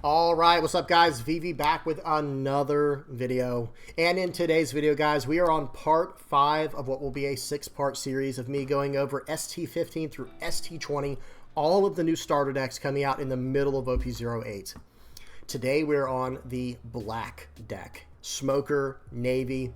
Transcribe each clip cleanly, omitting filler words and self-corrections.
All right, what's up, guys? VV back with another video. And in today's video, guys, we are on part 5 of what will be a 6-part series of me going over ST-15 through ST-20, all of the new starter decks coming out in the middle of OP08. Today, we're on the black deck. Smoker, Navy.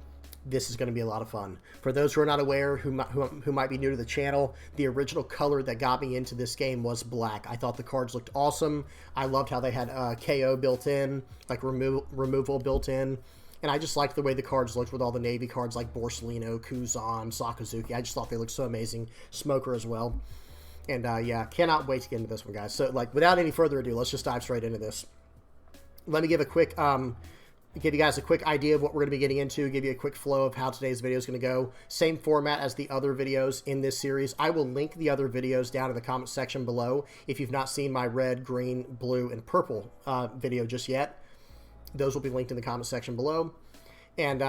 This is going to be a lot of fun. For those who are not aware, who might be new to the channel, the original color that got me into this game was black. I thought the cards looked awesome. I loved how they had KO built in, like removal built in. And I just liked the way the cards looked with all the Navy cards like Borsellino, Kuzan, Sakazuki. I just thought they looked so amazing. Smoker as well. And yeah, cannot wait to get into this one, guys. So like, without any further ado, let's just dive straight into this. Let me give a quick... give you guys a quick idea of what we're going to be getting into, give you a quick flow of how today's video is going to go. Same format as the other videos in this series. I will link the other videos down in the comment section below if you've not seen my red, green, blue, and purple video just yet. Those will be linked in the comment section below. And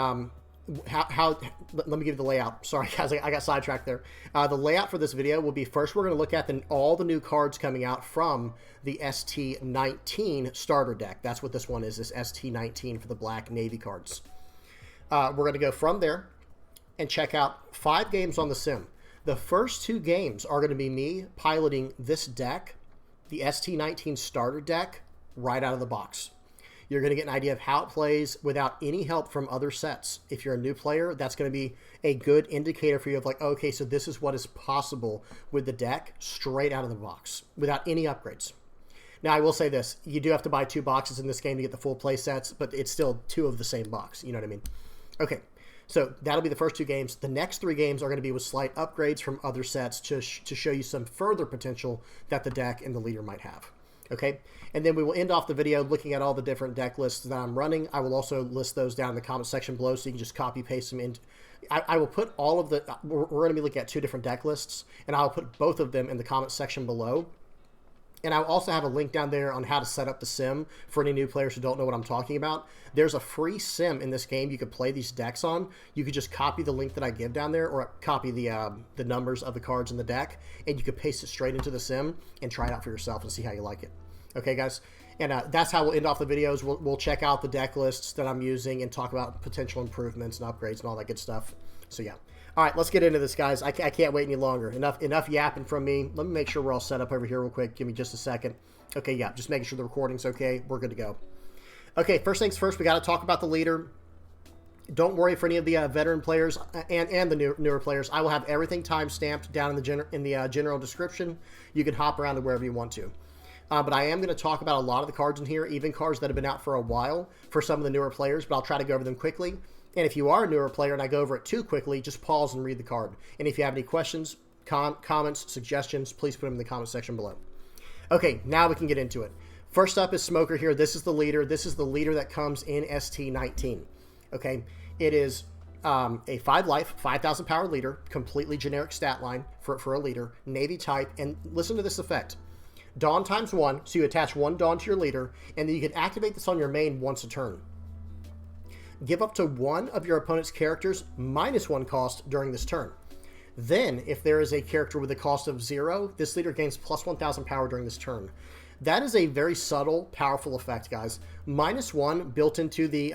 let me give you the layout. Sorry, guys, I got sidetracked there. The layout for this video will be, first we're going to look at all the new cards coming out from the ST-19 starter deck. That's what this one is, this ST-19 for the black Navy cards. We're going to go from there and check out 5 games on the sim. The first 2 games are going to be me piloting this deck, the ST-19 starter deck, right out of the box. You're going to get an idea of how it plays without any help from other sets. If you're a new player, that's going to be a good indicator for you of like, okay, so this is what is possible with the deck straight out of the box without any upgrades. Now, I will say this. You do have to buy 2 boxes in this game to get the full play sets, but it's still 2 of the same box. You know what I mean? Okay, so that'll be the first 2 games. The next 3 games are going to be with slight upgrades from other sets to show you some further potential that the deck and the leader might have. Okay, and then we will end off the video looking at all the different deck lists that I'm running. I will also list those down in the comment section below, so you can just copy paste them in. I will put all of the, we're going to be looking at 2 different deck lists, and I'll put both of them in the comment section below. And I'll also have a link down there on how to set up the sim for any new players who don't know what I'm talking about. There's a free sim in this game you could play these decks on. You could just copy the link that I give down there, or copy the numbers of the cards in the deck, and you could paste it straight into the sim and try it out for yourself and see how you like it. Okay, guys? And that's how we'll end off the videos. We'll check out the deck lists that I'm using and talk about potential improvements and upgrades and all that good stuff. So, yeah. All right, let's get into this, guys. I can't wait any longer. Enough yapping from me. Let me make sure we're all set up over here real quick. Give me just a second. Okay, yeah, just making sure the recording's okay. We're good to go. Okay, first things first, we got to talk about the leader. Don't worry for any of the veteran players and the newer players. I will have everything time-stamped down in the general description. You can hop around to wherever you want to. But I am going to talk about a lot of the cards in here, even cards that have been out for a while for some of the newer players, but I'll try to go over them quickly. And if you are a newer player and I go over it too quickly, just pause and read the card. And if you have any questions, comments, suggestions, please put them in the comment section below. Okay, now we can get into it. First up is Smoker here. This is the leader. This is the leader that comes in ST-19. Okay, it is a 5 life, 5,000 power leader, completely generic stat line for a leader, Navy type, and listen to this effect. Dawn times 1, so you attach 1 Dawn to your leader, and then you can activate this on your main once a turn. Give up to 1 of your opponent's characters -1 cost during this turn. Then, if there is a character with a cost of 0, this leader gains plus 1,000 power during this turn. That is a very subtle, powerful effect, guys. -1 built into the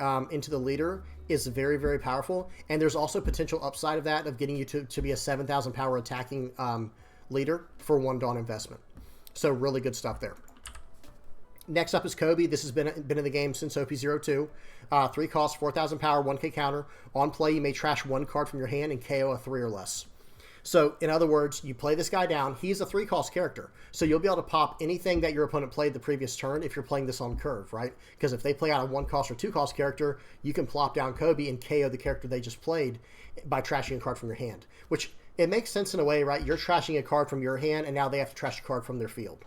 leader is very, very powerful, and there's also potential upside of that of getting you to be a 7,000 power attacking leader for 1 Dawn investment. So really good stuff there. Next up is Kobe. This has been in the game since OP02. 3 costs, 4,000 power, 1k counter. On play, you may trash 1 card from your hand and KO a 3 or less. So, in other words, you play this guy down. He's a 3-cost character. So you'll be able to pop anything that your opponent played the previous turn if you're playing this on curve, right? Because if they play out a 1-cost or 2-cost character, you can plop down Kobe and KO the character they just played by trashing a card from your hand. Which, it makes sense in a way, right? You're trashing a card from your hand, and now they have to trash a card from their field.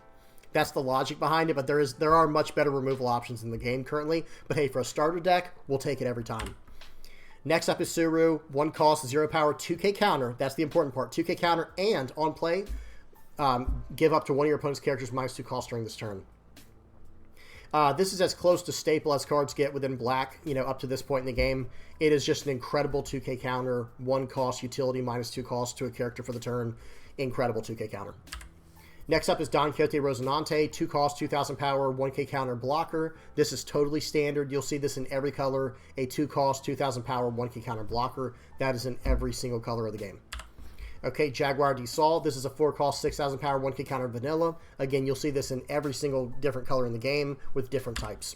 That's the logic behind it, but there are much better removal options in the game currently. But hey, for a starter deck, we'll take it every time. Next up is Suru. 1 cost, 0 power, 2k counter. That's the important part. 2k counter, and on play, give up to 1 of your opponent's characters -2 cost during this turn. This is as close to staple as cards get within black, up to this point in the game. It is just an incredible 2k counter, 1 cost utility, -2 cost to a character for the turn. Incredible 2k counter. Next up is Don Quixote Rocinante, 2 cost, 2,000 power, 1k counter blocker. This is totally standard. You'll see this in every color. A 2 cost, 2,000 power, 1k counter blocker. That is in every single color of the game. Okay, Jaguar de Sol. This is a 4 cost, 6,000 power, 1k counter vanilla. Again, you'll see this in every single different color in the game with different types.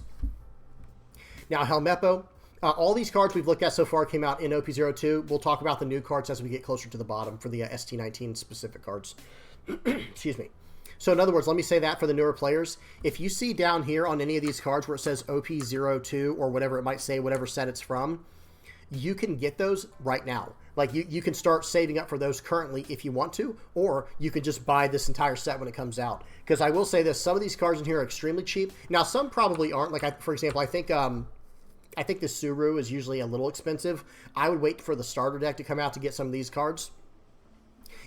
Now, Helmeppo. All these cards we've looked at so far came out in OP02. We'll talk about the new cards as we get closer to the bottom for the ST-19 specific cards. Excuse me. So in other words, let me say that for the newer players. If you see down here on any of these cards where it says OP02 or whatever it might say, whatever set it's from, you can get those right now. Like you can start saving up for those currently if you want to, or you can just buy this entire set when it comes out. Because I will say this, some of these cards in here are extremely cheap. Now, some probably aren't. Like, for example, I think the Suru is usually a little expensive. I would wait for the starter deck to come out to get some of these cards.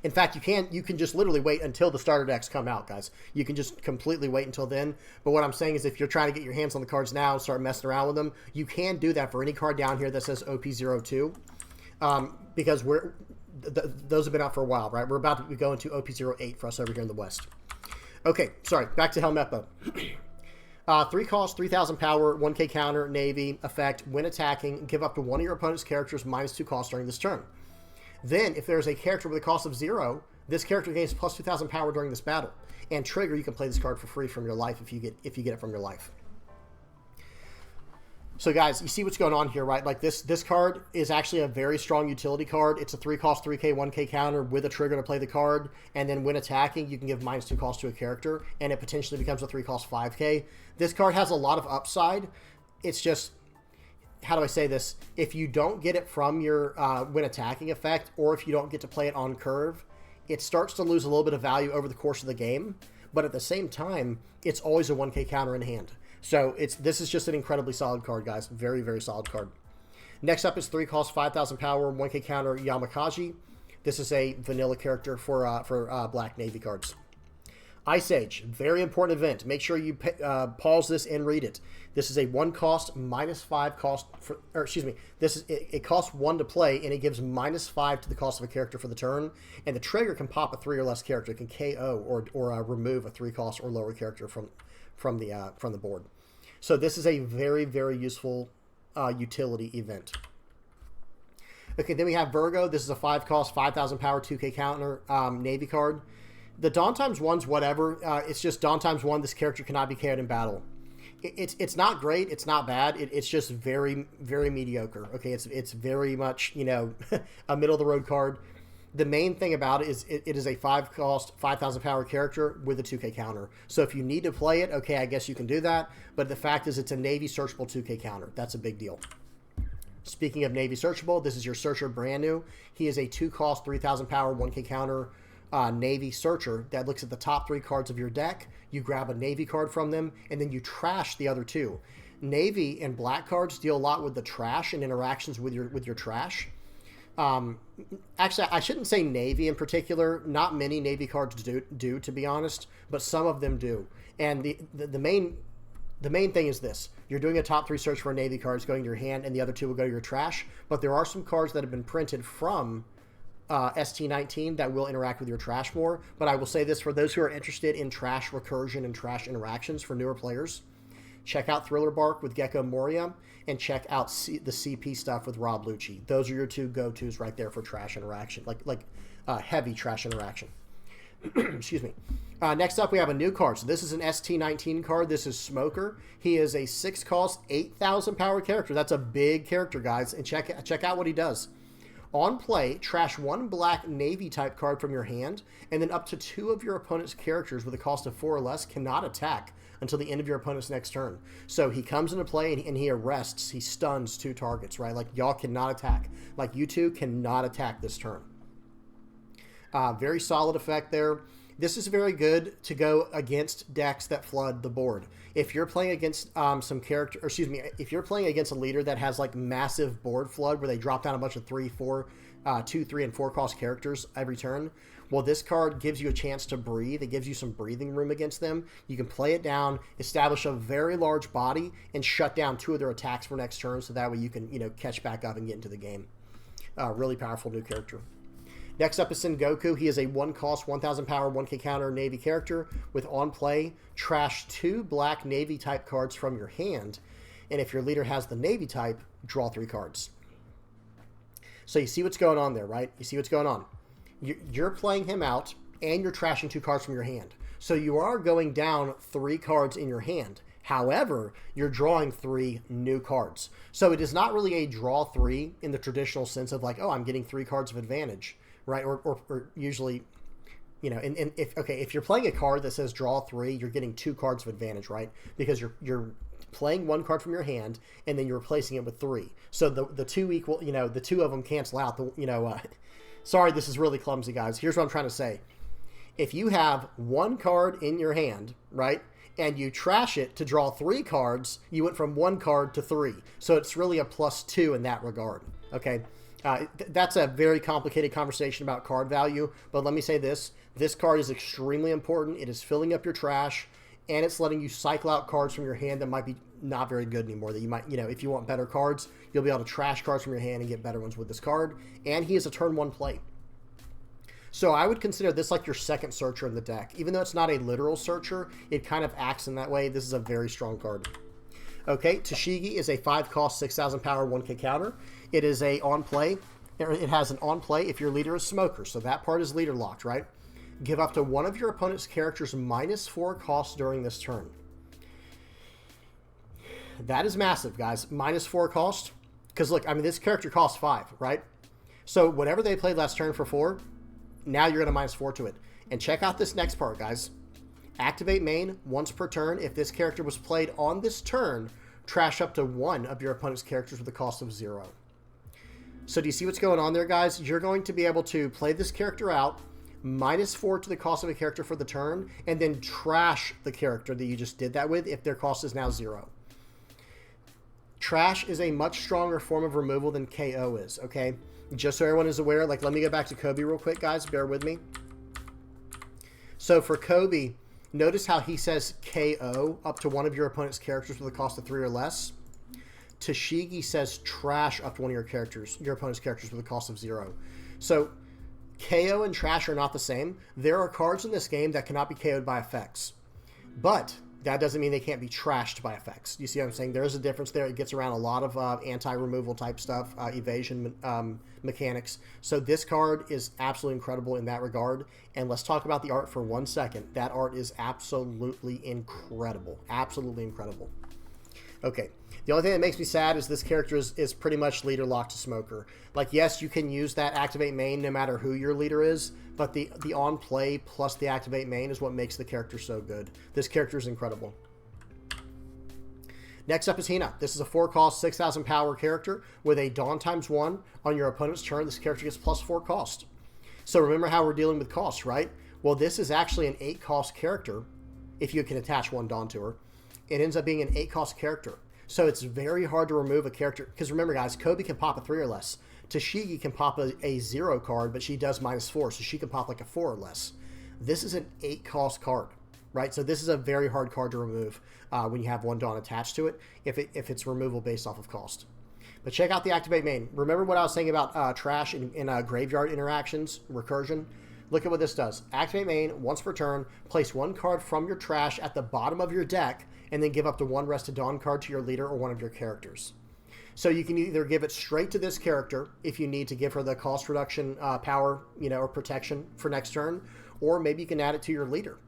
In fact, you can just literally wait until the starter decks come out, guys. You can just completely wait until then. But what I'm saying is if you're trying to get your hands on the cards now and start messing around with them, you can do that for any card down here that says OP02. Because those have been out for a while, right? We're about to be going to OP08 for us over here in the West. Okay, sorry. Back to Helmeppo. 3 cost, 3,000 power, 1k counter, Navy, effect, when attacking, give up to one of your opponent's characters -2 cost during this turn. Then, if there's a character with a cost of 0, this character gains plus 2,000 power during this battle. And trigger, you can play this card for free from your life if you get it from your life. So guys, you see what's going on here, right? Like this card is actually a very strong utility card. It's a 3 cost, 3k, 1k counter with a trigger to play the card. And then when attacking, you can give -2 cost to a character, and it potentially becomes a 3 cost 5k. This card has a lot of upside. It's just, how do I say this? If you don't get it from your when attacking effect, or if you don't get to play it on curve, it starts to lose a little bit of value over the course of the game. But at the same time, it's always a 1k counter in hand. So this is just an incredibly solid card, guys. Very, very solid card. Next up is 3 cost, 5,000 power, 1k counter, Yamakaji. This is a vanilla character for Black Navy cards. Ice Age, very important event. Make sure you pause this and read it. This is a 1 cost, -5 cost, it costs 1 to play, and it gives -5 to the cost of a character for the turn. And the trigger can pop a 3 or less character. It can KO or remove a 3 cost or lower character from the board. So this is a very, very useful utility event. Okay, then we have Virgo. This is a 5 cost, 5,000 power, 2k counter Navy card. The Dawn ×1's whatever. It's just Dawn ×1. This character cannot be KO'd in battle. It's not great. It's not bad. It's just very, very mediocre. Okay, it's very much, you know, a middle of the road card. The main thing about it is it is a 5 cost, 5,000 power character with a 2k counter. So if you need to play it, okay, I guess you can do that. But the fact is it's a Navy searchable 2k counter. That's a big deal. Speaking of Navy searchable, this is your Searcher brand new. He is a 2 cost, 3,000 power, 1k counter Navy Searcher that looks at the top 3 cards of your deck. You grab a Navy card from them, and then you trash the other 2. Navy and black cards deal a lot with the trash and interactions with your trash. Actually, I shouldn't say Navy in particular. Not many Navy cards do, to be honest, but some of them do. And the main thing is this. You're doing a top 3 search for a Navy card. It's going to your hand, and the other 2 will go to your trash. But there are some cards that have been printed from ST-19 that will interact with your trash more. But I will say this, for those who are interested in trash recursion and trash interactions for newer players, check out Thriller Bark with Gecko Moria, and check out the CP stuff with Rob Lucci. Those are your 2 go-tos right there for trash interaction, like heavy trash interaction. Excuse me. Next up, we have a new card. So this is an ST-19 card. This is Smoker. He is a 6 cost, 8,000 power character. That's a big character, guys. And check out what he does. On play, trash 1 black Navy type card from your hand, and then up to 2 of your opponent's characters with a cost of 4 or less cannot attack until the end of your opponent's next turn. So he comes into play and he arrests, he stuns 2 targets, right? Like, y'all cannot attack. Like, you 2 cannot attack this turn. Very solid effect there. This is very good to go against decks that flood the board. If you're playing against if you're playing against a leader that has like massive board flood where they drop down a bunch of 2, 3, and 4 cost characters every turn, well, this card gives you a chance to breathe. It gives you some breathing room against them. You can play it down, establish a very large body, and shut down 2 of their attacks for next turn, so that way you can, catch back up and get into the game. Really powerful new character. Next up is Sengoku. He is a 1 cost, 1000 power, 1k counter Navy character with on play, trash 2 black Navy type cards from your hand. And if your leader has the Navy type, draw 3 cards. So you see what's going on there, right? You see what's going on. You're playing him out, and you're trashing 2 cards from your hand. So you are going down 3 cards in your hand. However, you're drawing 3 new cards. So it is not really a draw 3 in the traditional sense of like, oh, I'm getting 3 cards of advantage, right? Or usually, you know, and if you're playing a card that says draw 3, you're getting 2 cards of advantage, right? Because you're playing 1 card from your hand, and then you're replacing it with 3. So the 2 equal, you know, the 2 of them cancel out. Sorry, this is really clumsy, guys. Here's what I'm trying to say. If you have 1 card in your hand, right, and you trash it to draw 3 cards, you went from 1 card to 3. So it's really a +2 in that regard, okay? That's a very complicated conversation about card value, but let me say this. This card is extremely important. It is filling up your trash, and it's letting you cycle out cards from your hand that might be not very good anymore. That you might, you know, if you want better cards, you'll be able to trash cards from your hand and get better ones with this card. And he is a turn 1 play. So I would consider this like your second searcher in the deck. Even though it's not a literal searcher, it kind of acts in that way. This is a very strong card. Okay, Tashigi is a 5 cost, 6000 power, 1k counter. It is a on play. It has an on play if your leader is Smoker. So that part is leader locked, right? Give up to one of your opponent's characters -4 cost during this turn. That is massive, guys. -4 cost. Because look, I mean, this character costs 5, right? So whatever they played last turn for 4, now you're going to -4 to it. And check out this next part, guys. Activate main once per turn. If this character was played on this turn, trash up to 1 of your opponent's characters with a cost of 0. So do you see what's going on there, guys? You're going to be able to play this character out, -4 to the cost of a character for the turn, and then trash the character that you just did that with if their cost is now 0. Trash is a much stronger form of removal than KO is, okay? Just so everyone is aware, like, let me go back to Kobe real quick, guys. Bear with me. So for Kobe, notice how he says KO up to 1 of your opponent's characters with a cost of 3 or less. Tashigi says trash up to 1 of your opponent's characters with a cost of 0. So KO and trash are not the same. There are cards in this game that cannot be KO'd by effects. But that doesn't mean they can't be trashed by effects. You see what I'm saying? There is a difference there. It gets around a lot of anti-removal type stuff, evasion mechanics. So this card is absolutely incredible in that regard. And let's talk about the art for 1 second. That art is absolutely incredible. Absolutely incredible. Okay. The only thing that makes me sad is this character is pretty much leader locked to Smoker. Like, yes, you can use that activate main no matter who your leader is, but the on play plus the activate main is what makes the character so good. This character is incredible. Next up is Hina. This is a 4 cost, 6000 power character with a Dawn ×1 on your opponent's turn. This character gets +4 cost. So remember how we're dealing with cost, right? Well, this is actually an 8 cost character if you can attach 1 Dawn to her. It ends up being an 8 cost character. So it's very hard to remove a character. Because remember, guys, Kobe can pop a 3 or less. Tashigi can pop a 0 card, but she does -4, so she can pop like a 4 or less. This is an 8 cost card, right? So this is a very hard card to remove when you have 1 Dawn attached to it, if it's removal based off of cost. But check out the activate main. Remember what I was saying about trash in graveyard interactions, recursion? Look at what this does. Activate main, once per turn, place 1 card from your trash at the bottom of your deck, and then give up to 1 Rested Dawn card to your leader or 1 of your characters. So you can either give it straight to this character if you need to give her the cost reduction power, you know, or protection for next turn, or maybe you can add it to your leader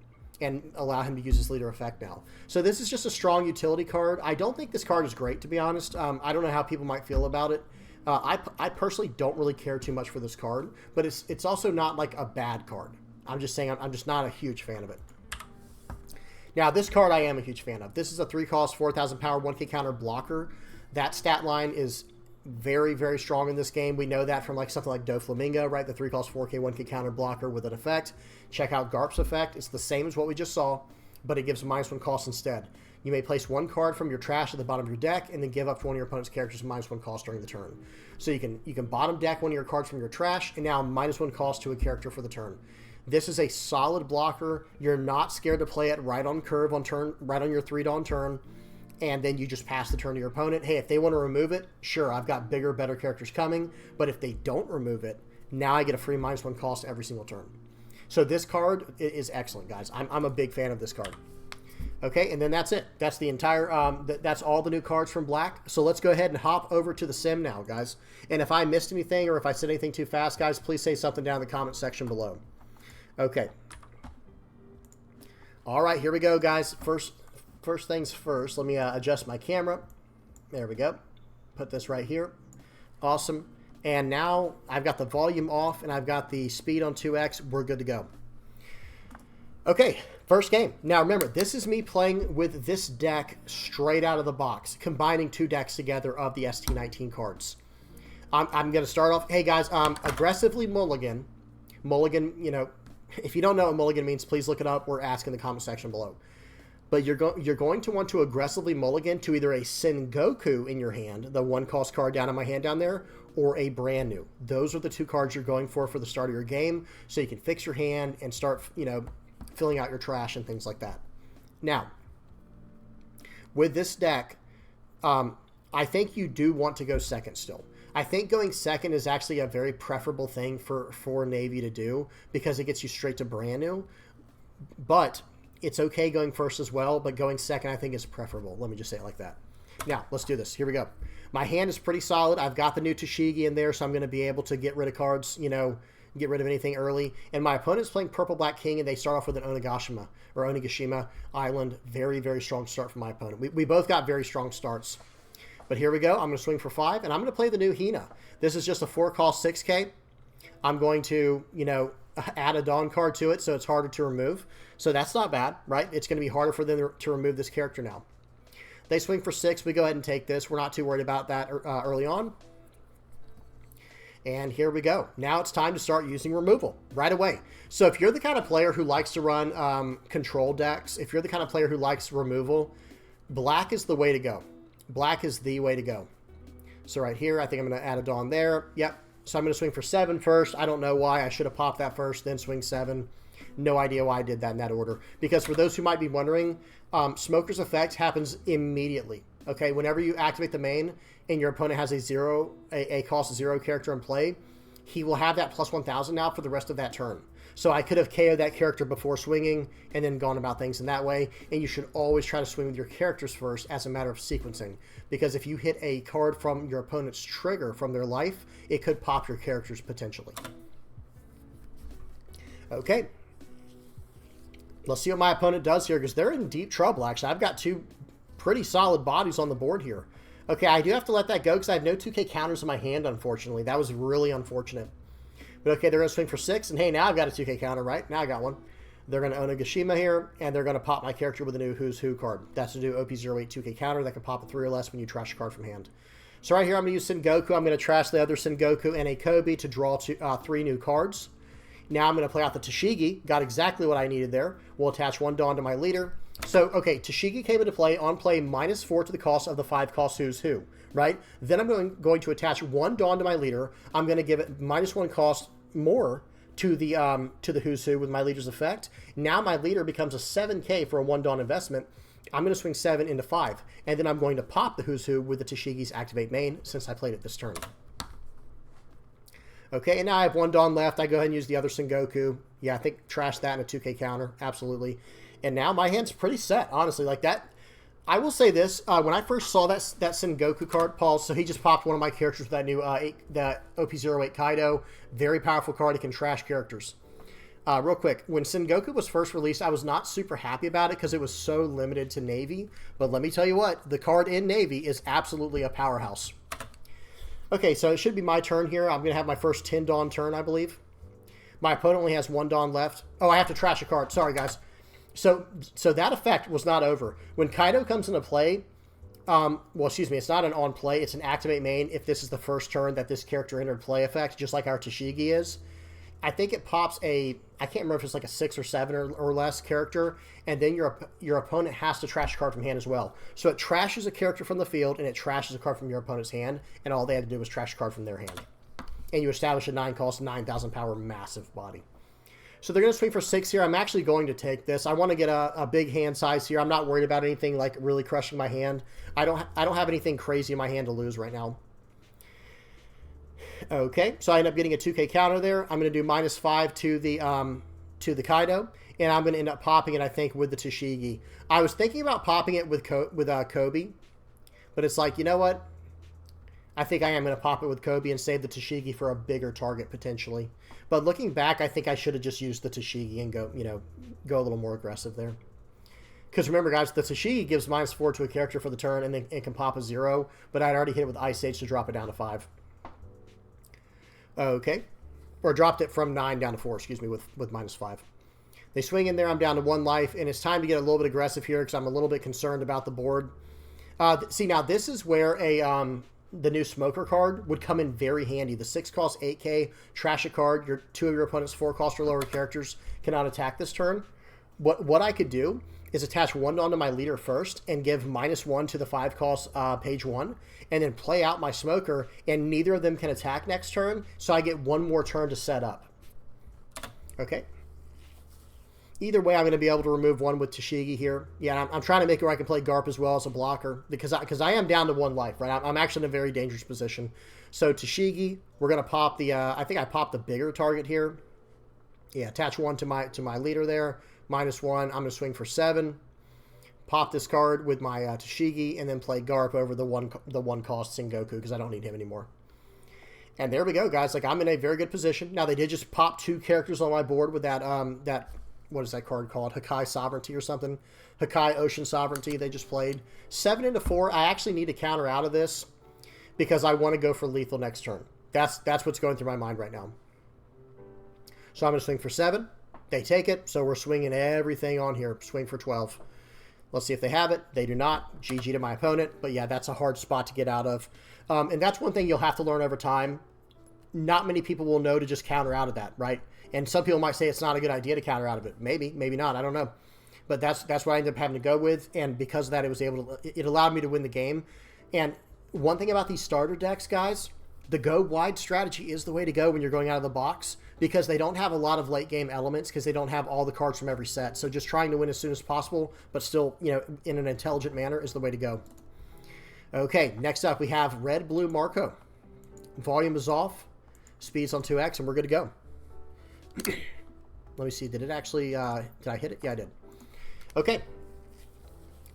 and allow him to use his leader effect now. So this is just a strong utility card. I don't think this card is great, to be honest. I don't know how people might feel about it. I personally don't really care too much for this card, but it's also not like a bad card. I'm just saying I'm just not a huge fan of it. Now, this card I am a huge fan of. This is a 3 cost, 4000 power, 1k counter blocker. That stat line is very, very strong in this game. We know that from like something like Doflamingo, right? The 3 cost, 4k, 1k counter blocker with an effect. Check out Garp's effect. It's the same as what we just saw, but it gives -1 cost instead. You may place 1 card from your trash at the bottom of your deck and then give up to 1 of your opponent's characters -1 cost during the turn. So you can bottom deck 1 of your cards from your trash and now -1 cost to a character for the turn. This is a solid blocker. You're not scared to play it right on curve on turn, right on your 3 Dawn turn, and then you just pass the turn to your opponent. Hey, if they want to remove it, sure, I've got bigger, better characters coming, but if they don't remove it, Now I get a free -1 cost every single turn. So this card is excellent, guys. I'm a big fan of this card. Okay, and then that's it. That's the entire, that's all the new cards from Black. So let's go ahead and hop over to the sim now, guys. And if I missed anything or if I said anything too fast, guys, please say something down in the comment section below. Okay. All right, here we go, guys. First things first, let me adjust my camera. There we go. Put this right here. Awesome. And now I've got the volume off and I've got the speed on 2x. We're good to go. Okay, first game. Now remember, this is me playing with this deck straight out of the box, combining 2 decks together of the ST-19 cards. I'm going to start off, hey guys, aggressively mulligan. Mulligan, you know, if you don't know what mulligan means, please look it up or ask in the comment section below. But you're going to want to aggressively mulligan to either a Sengoku in your hand, the 1-cost card down in my hand down there, or a brand new. Those are the 2 cards you're going for the start of your game, so you can fix your hand and start, you know, filling out your trash and things like that. Now, with this deck, I think you do want to go second still. I think going second is actually a very preferable thing for Navy to do because it gets you straight to brand new. But it's okay going first as well, but going second I think is preferable. Let me just say it like that. Now, let's do this. Here we go. My hand is pretty solid. I've got the new TCG in there, so I'm going to be able to get rid of cards, you know, get rid of anything early. And my opponent's playing Purple Black King, and they start off with an Onigashima Island. Very, very strong start from my opponent. We both got very strong starts. But here we go. I'm going to swing for 5, and I'm going to play the new Hina. This is just a 4-cost 6K. I'm going to, you know, add a Dawn card to it, so it's harder to remove. So that's not bad, right? It's going to be harder for them to remove this character now. They swing for 6. We go ahead and take this. We're not too worried about that early on. And here we go. Now it's time to start using removal right away. So if you're the kind of player who likes to run control decks, if you're the kind of player who likes removal, Black is the way to go. Black is the way to go. So right here, I think I'm going to add a Dawn there. Yep. So I'm going to swing for 7 first. I don't know why. I should have popped that first, then swing 7. No idea why I did that in that order. Because for those who might be wondering, Smoker's Effect happens immediately. Okay, whenever you activate the main and your opponent has a cost 0 character in play, he will have that plus 1,000 now for the rest of that turn. So I could have KO'd that character before swinging and then gone about things in that way. And you should always try to swing with your characters first as a matter of sequencing. Because if you hit a card from your opponent's trigger from their life, it could pop your characters potentially. Okay. Let's see what my opponent does here because they're in deep trouble, actually. I've got 2 pretty solid bodies on the board here. Okay, I do have to let that go because I have no 2K counters in my hand, unfortunately. That was really unfortunate. But okay, they're going to swing for 6, and hey, now I've got a 2K counter, right? Now I got one. They're going to Onigashima here, and they're going to pop my character with a new Who's Who card. That's to do OP08 2K counter that can pop a 3 or less when you trash a card from hand. So right here, I'm going to use Sengoku. I'm going to trash the other Sengoku and a Kobe to draw 3 new cards. Now I'm going to play out the Tashigi. Got exactly what I needed there. We'll attach 1 Dawn to my leader. So, okay, Tashigi came into play on play -4 to the cost of the 5-cost Who's Who, right? Then I'm going to attach 1 Dawn to my leader. I'm going to give it -1 cost more to the Who's Who with my leader's effect. Now my leader becomes a 7K for a 1 Dawn investment. I'm going to swing 7 into 5, and then I'm going to pop the Who's Who with the Tashigi's activate main since I played it this turn. Okay, and now I have 1 Dawn left. I go ahead and use the other Sengoku. Yeah, I think trash that in a 2K counter. Absolutely. And now my hand's pretty set, honestly. Like that, I will say this. When I first saw that Sengoku card, Paul, so he just popped one of my characters with that new that OP08 Kaido. Very powerful card. It can trash characters. Real quick, when Sengoku was first released, I was not super happy about it because it was so limited to Navy. But let me tell you what, the card in Navy is absolutely a powerhouse. Okay, so it should be my turn here. I'm going to have my first 10 Dawn turn, I believe. My opponent only has 1 Dawn left. Oh, I have to trash a card. Sorry, guys. So that effect was not over. When Kaido comes into play, well, excuse me, it's not an on play. It's an activate main if this is the first turn that this character entered play effect, just like our Tashigi is. I think it pops a, I can't remember if it's like a 6 or 7 or less character, and then your opponent has to trash a card from hand as well. So it trashes a character from the field, and it trashes a card from your opponent's hand, and all they had to do was trash a card from their hand. And you establish a 9-cost, 9,000 power massive body. So they're going to swing for 6 here. I'm actually going to take this. I want to get a big hand size here. I'm not worried about anything like really crushing my hand. I don't have anything crazy in my hand to lose right now. Okay, so I end up getting a 2K counter there. I'm going to do -5 to the Kaido, and I'm going to end up popping it, I think, with the Tashigi. I was thinking about popping it with Kobe, but it's like, you know what? I think I am going to pop it with Kobe and save the Tashigi for a bigger target potentially. But looking back, I think I should have just used the Tashigi and go a little more aggressive there. Because remember, guys, the Tashigi gives -4 to a character for the turn, and then it can pop a 0, but I'd already hit it with Ice Age to drop it down to 5. Okay. Or dropped it from 9 down to 4, excuse me, with -5. They swing in there, I'm down to 1 life, and it's time to get a little bit aggressive here because I'm a little bit concerned about the board. See, now this is where the new Smoker card would come in very handy. The 6 cost 8K, trash a card, 2 of your opponent's 4 cost or lower characters cannot attack this turn. What I could do is attach 1 onto my leader first and give -1 to the 5 cost page 1, and then play out my Smoker, and neither of them can attack next turn, so I get 1 more turn to set up. Okay. Either way, I'm going to be able to remove 1 with Tashigi here. Yeah, I'm trying to make it where I can play Garp as well as a blocker, because I am down to 1 life, right? I'm actually in a very dangerous position. So Tashigi, we're going to pop the, I think I popped the bigger target here. Yeah, attach 1 to my leader there. -1, I'm going to swing for 7. Pop this card with my Tashigi, and then play Garp over the one cost Sengoku, because I don't need him anymore. And there we go, guys. Like, I'm in a very good position. Now, they did just pop 2 characters on my board with that, what is that card called? Hakai Sovereignty or something. Hakai Ocean Sovereignty they just played. 7 into 4. I actually need to counter out of this because I want to go for lethal next turn. That's what's going through my mind right now. So I'm going to swing for 7. They take it, so we're swinging everything on here. Swing for 12. Let's see if they have it. They do not. GG to my opponent. But yeah, that's a hard spot to get out of. And that's one thing you'll have to learn over time. Not many people will know to just counter out of that, right? And some people might say it's not a good idea to counter out of it. Maybe, maybe not. I don't know. But that's what I ended up having to go with. And because of that, it allowed me to win the game. And one thing about these starter decks, guys, the go wide strategy is the way to go when you're going out of the box, because they don't have a lot of late game elements, because they don't have all the cards from every set. So just trying to win as soon as possible, but still, in an intelligent manner is the way to go. Okay, next up we have Red Blue Marco. Volume is off. Speed's on 2x, and we're good to go. Let me see. Did it actually, did I hit it? Yeah, I did. Okay.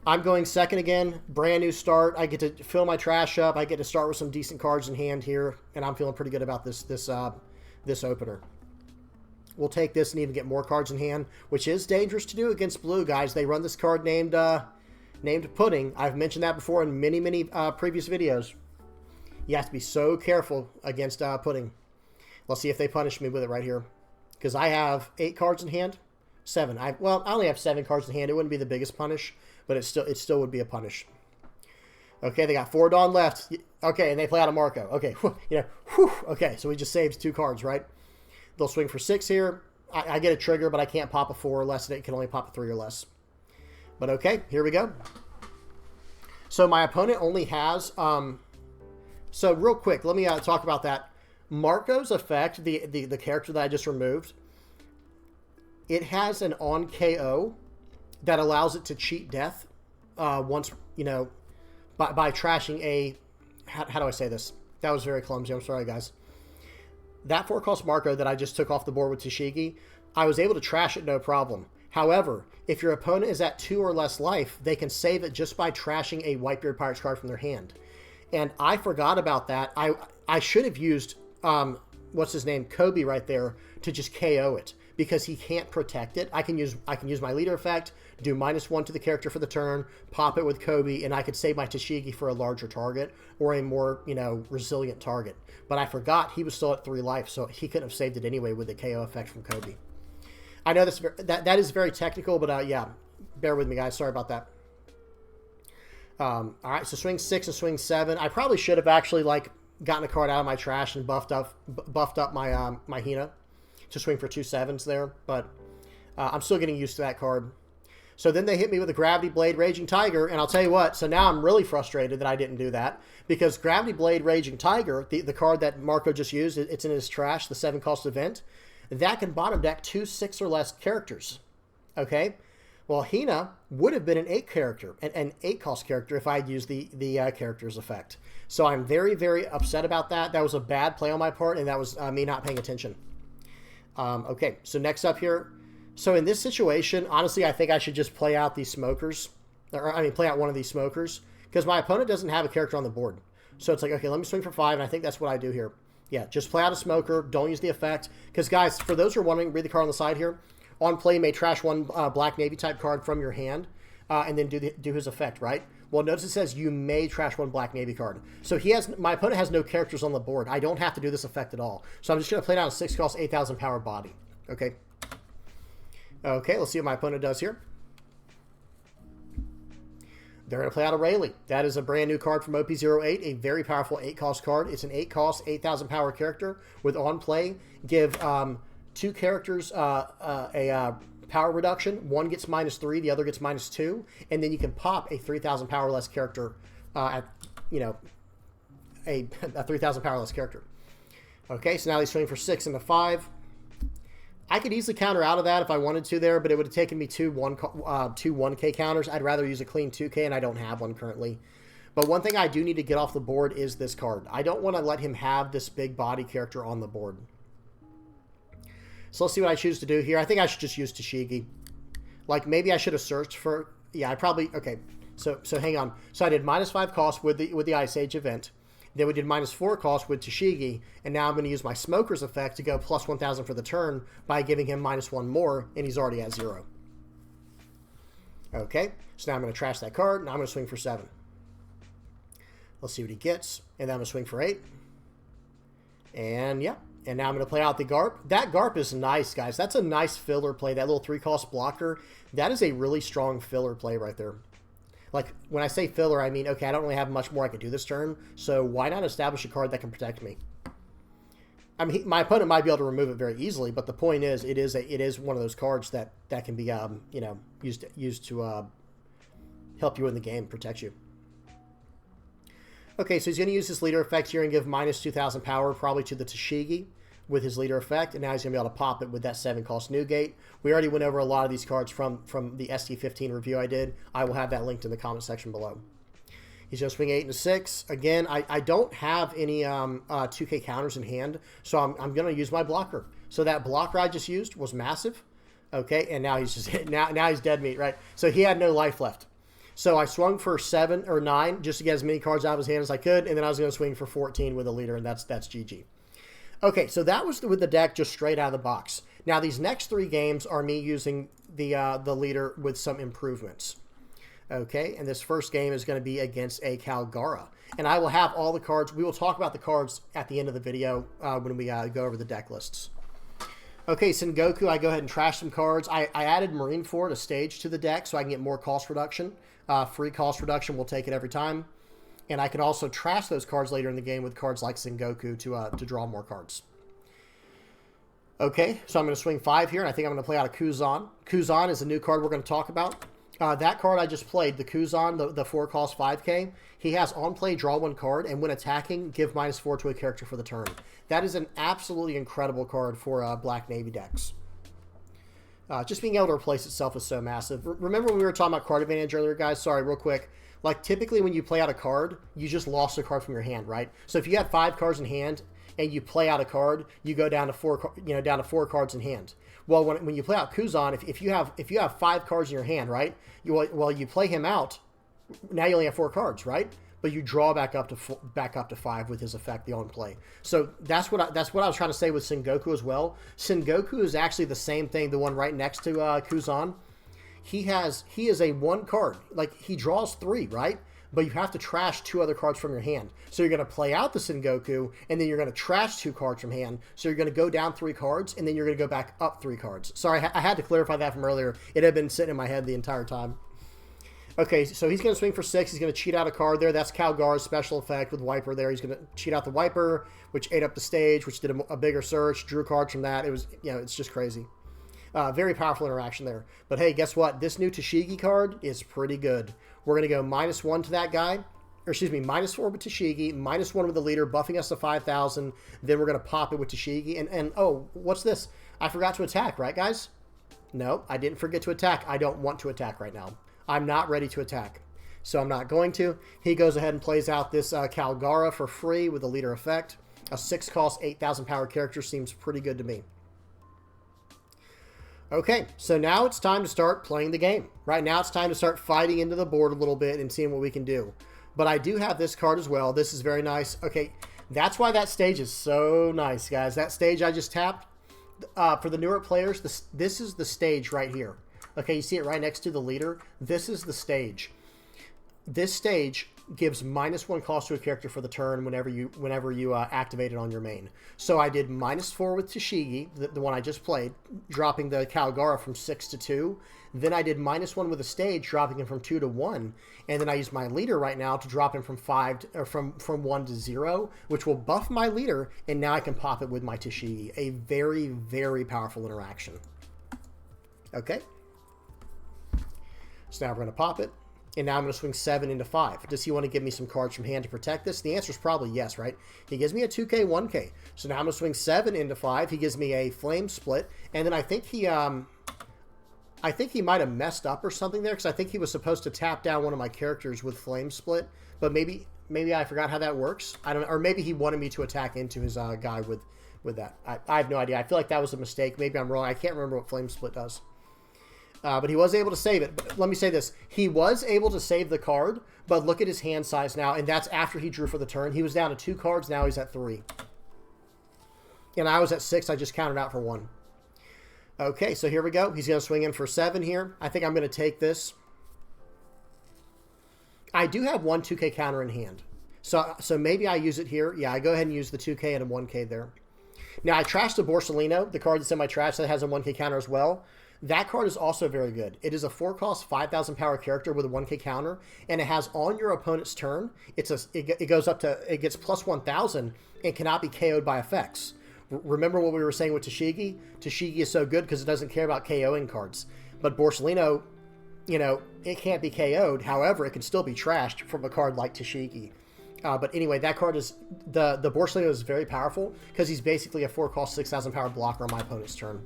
I'm going second again. Brand new start. I get to fill my trash up. I get to start with some decent cards in hand here, and I'm feeling pretty good about this opener. We'll take this and even get more cards in hand, which is dangerous to do against blue, guys. They run this card named Pudding. I've mentioned that before in many previous videos. You have to be so careful against Pudding. Let's see if they punish me with it right here. Because I have 8 cards in hand. 7. I only have 7 cards in hand. It wouldn't be the biggest punish, but it still would be a punish. Okay, they got 4 Dawn left. Okay, and they play out a Marco. Okay, okay, so we just saved 2 cards, right? They'll swing for 6 here. I get a trigger, but I can't pop a 4 or less, and it can only pop a 3 or less. But okay, here we go. So my opponent only has... so real quick, let me talk about that. Marco's effect, the character that I just removed, it has an on KO that allows it to cheat death once, by trashing a... How do I say this? That was very clumsy. I'm sorry, guys. That 4-cost Marco that I just took off the board with Tashigi, I was able to trash it no problem. However, if your opponent is at 2 or less life, they can save it just by trashing a Whitebeard Pirates card from their hand. And I forgot about that. I should have used... what's his name, Kobe right there, to just KO it, because he can't protect it. I can use my leader effect, do -1 to the character for the turn, pop it with Kobe, and I could save my Tashigi for a larger target or a more, resilient target. But I forgot he was still at 3 life, so he couldn't have saved it anyway with the KO effect from Kobe. I know that is very technical, but yeah, bear with me, guys. Sorry about that. All right, so swing 6 and swing 7. I probably should have actually gotten a card out of my trash and buffed up my my Hina to swing for 2 7s there, but I'm still getting used to that card. So then they hit me with a Gravity Blade Raging Tiger, and I'll tell you what, so now I'm really frustrated that I didn't do that, because Gravity Blade Raging Tiger, the card that Marco just used, it's in his trash, the 7-cost event, that can bottom deck 2 6 or less characters, okay? Well, Hina would have been an 8 character, an 8 cost character if I had used the character's effect. So I'm very, very upset about that. That was a bad play on my part, and that was me not paying attention. Okay, so next up here. So in this situation, honestly, I think I should just play out these smokers. Or, I mean, play out one of these smokers. Because my opponent doesn't have a character on the board. So it's like, okay, let me swing for 5, and I think that's what I do here. Yeah, just play out a smoker. Don't use the effect. Because, guys, for those who are wondering, read the card on the side here. On play, you may trash one Black Navy type card from your hand, and then do his effect, right? Well, notice it says you may trash one Black Navy card. So my opponent has no characters on the board. I don't have to do this effect at all. So I'm just going to play down a 6 cost, 8,000 power body. Okay. Okay, let's see what my opponent does here. They're going to play out a Rayleigh. That is a brand new card from OP08, a very powerful 8 cost card. It's an 8 cost, 8,000 power character with on play. Give 2 characters a power reduction. One gets -3, the other gets -2, and then you can pop a 3,000 power less character a 3,000 power less character. Okay, so now he's swinging for 6 and a 5. I could easily counter out of that if I wanted to there, but it would have taken me two 1K counters. I'd rather use a clean 2K, and I don't have one currently. But one thing I do need to get off the board is this card. I don't want to let him have this big body character on the board. So let's see what I choose to do here. I think I should just use Tashigi. Like, maybe I should have searched for... Yeah, I probably... Okay, so hang on. So I did -5 cost with the Ice Age event. Then we did -4 cost with Tashigi. And now I'm going to use my Smoker's effect to go plus 1,000 for the turn by giving him -1 more, and he's already at 0. Okay, so now I'm going to trash that card, and I'm going to swing for 7. Let's see what he gets. And then I'm going to swing for 8. And, yeah. And now I'm going to play out the Garp. That Garp is nice, guys. That's a nice filler play. That little 3-cost blocker. That is a really strong filler play right there. Like, when I say filler, I mean, okay, I don't really have much more I can do this turn, so why not establish a card that can protect me? I mean, my opponent might be able to remove it very easily, but the point is, it is one of those cards that can be, used to help you in the game, protect you. Okay, so he's going to use his leader effect here and give -2,000 power probably to the Tashigi with his leader effect, and now he's going to be able to pop it with that 7-cost Newgate. We already went over a lot of these cards from the ST-15 review I did. I will have that linked in the comment section below. He's going to swing 8 and a 6. Again, I don't have any 2K counters in hand, so I'm going to use my blocker. So that blocker I just used was massive. Okay, and now he's just now he's dead meat, right? So he had no life left. So I swung for 7 or 9 just to get as many cards out of his hand as I could, and then I was going to swing for 14 with a leader, and that's GG. Okay, so that was with the deck just straight out of the box. Now these next 3 games are me using the leader with some improvements. Okay, and this first game is going to be against a Kalgara, and I will have all the cards. We will talk about the cards at the end of the video when we go over the deck lists. Okay, Sengoku, I go ahead and trash some cards. I added Marineford, a stage, to the deck so I can get more cost reduction. Free cost reduction, we'll take it every time. And I can also trash those cards later in the game with cards like Sengoku to draw more cards. Okay, so I'm going to swing 5 here, and I think I'm going to play out a Kuzan. Kuzan is a new card we're going to talk about. That card I just played, the Kuzan, the 4-cost 5K, he has on play, draw 1 card, and when attacking, give -4 to a character for the turn. That is an absolutely incredible card for Black Navy decks. Just being able to replace itself is so massive. Remember when we were talking about card advantage earlier, guys? Sorry, real quick. Like, typically when you play out a card, you just lost a card from your hand, right? So if you had 5 cards in hand and you play out a card, you go down to 4 cards in hand. Well, when you play out Kuzan, if you have 5 cards in your hand, right? You play him out. Now you only have 4 cards, right? But you draw back up to 5 with his effect, the on play. So that's what I was trying to say with Sengoku as well. Sengoku is actually the same thing, the one right next to Kuzan. He is a 1 card. Like, he draws 3, right? But you have to trash 2 other cards from your hand. So you're going to play out the Sengoku, and then you're going to trash 2 cards from hand. So you're going to go down 3 cards, and then you're going to go back up 3 cards. Sorry, I had to clarify that from earlier. It had been sitting in my head the entire time. Okay, so he's going to swing for 6. He's going to cheat out a card there. That's Kalgara's special effect with Wiper there. He's going to cheat out the Wiper, which ate up the stage, which did a bigger search, drew cards from that. It was, it's just crazy. Very powerful interaction there. But hey, guess what? This new Tashigi card is pretty good. We're going to go -1 to that guy. Or excuse me, -4 with Tashigi, -1 with the leader, buffing us to 5,000. Then we're going to pop it with Tashigi. And oh, what's this? I forgot to attack, right, guys? No, I didn't forget to attack. I don't want to attack right now. I'm not ready to attack. So I'm not going to. He goes ahead and plays out this Kalgara for free with a leader effect. A 6-cost, 8,000 power character seems pretty good to me. Okay, so now it's time to start playing the game. Right now it's time to start fighting into the board a little bit and seeing what we can do. But I do have this card as well. This is very nice. Okay, that's why that stage is so nice, guys. That stage I just tapped, for the newer players, this is the stage right here. Okay, you see it right next to the leader? This is the stage. This stage gives -1 cost to a character for the turn whenever you activate it on your main. So I did -4 with Tashigi, the one I just played, dropping the Kalgara from 6 to 2. Then I did -1 with a stage, dropping him from 2 to 1. And then I used my leader right now to drop him from 1 to 0, which will buff my leader, and now I can pop it with my Tashigi. A very, very powerful interaction. Okay. So now we're going to pop it. And now I'm going to swing 7 into 5. Does he want to give me some cards from hand to protect this? The answer is probably yes, right? He gives me a 2K, 1K. So now I'm going to swing 7 into 5. He gives me a flame split. And then I think he might have messed up or something there, because I think he was supposed to tap down one of my characters with flame split. But maybe I forgot how that works. I don't know. Or maybe he wanted me to attack into his guy with that. I have no idea. I feel like that was a mistake. Maybe I'm wrong. I can't remember what flame split does. But he was able to save it. But let me say this. He was able to save the card, but look at his hand size now, and that's after he drew for the turn. He was down to 2 cards. Now he's at 3. And I was at 6. I just counted out for 1. Okay, so here we go. He's going to swing in for 7 here. I think I'm going to take this. I do have 1 2K counter in hand. So maybe I use it here. Yeah, I go ahead and use the 2K and a 1K there. Now, I trashed the Borsellino, the card that's in my trash that has a 1K counter as well. That card is also very good. It is a 4-cost, 5,000 power character with a 1K counter, and it has on your opponent's turn. It goes up to, it gets plus 1,000 and cannot be KO'd by effects. Remember what we were saying with Tashigi? Tashigi is so good because it doesn't care about KOing cards. But Borsellino, it can't be KO'd. However, it can still be trashed from a card like Tashigi. But anyway, that card is, the Borsellino is very powerful because he's basically a 4-cost, 6,000 power blocker on my opponent's turn.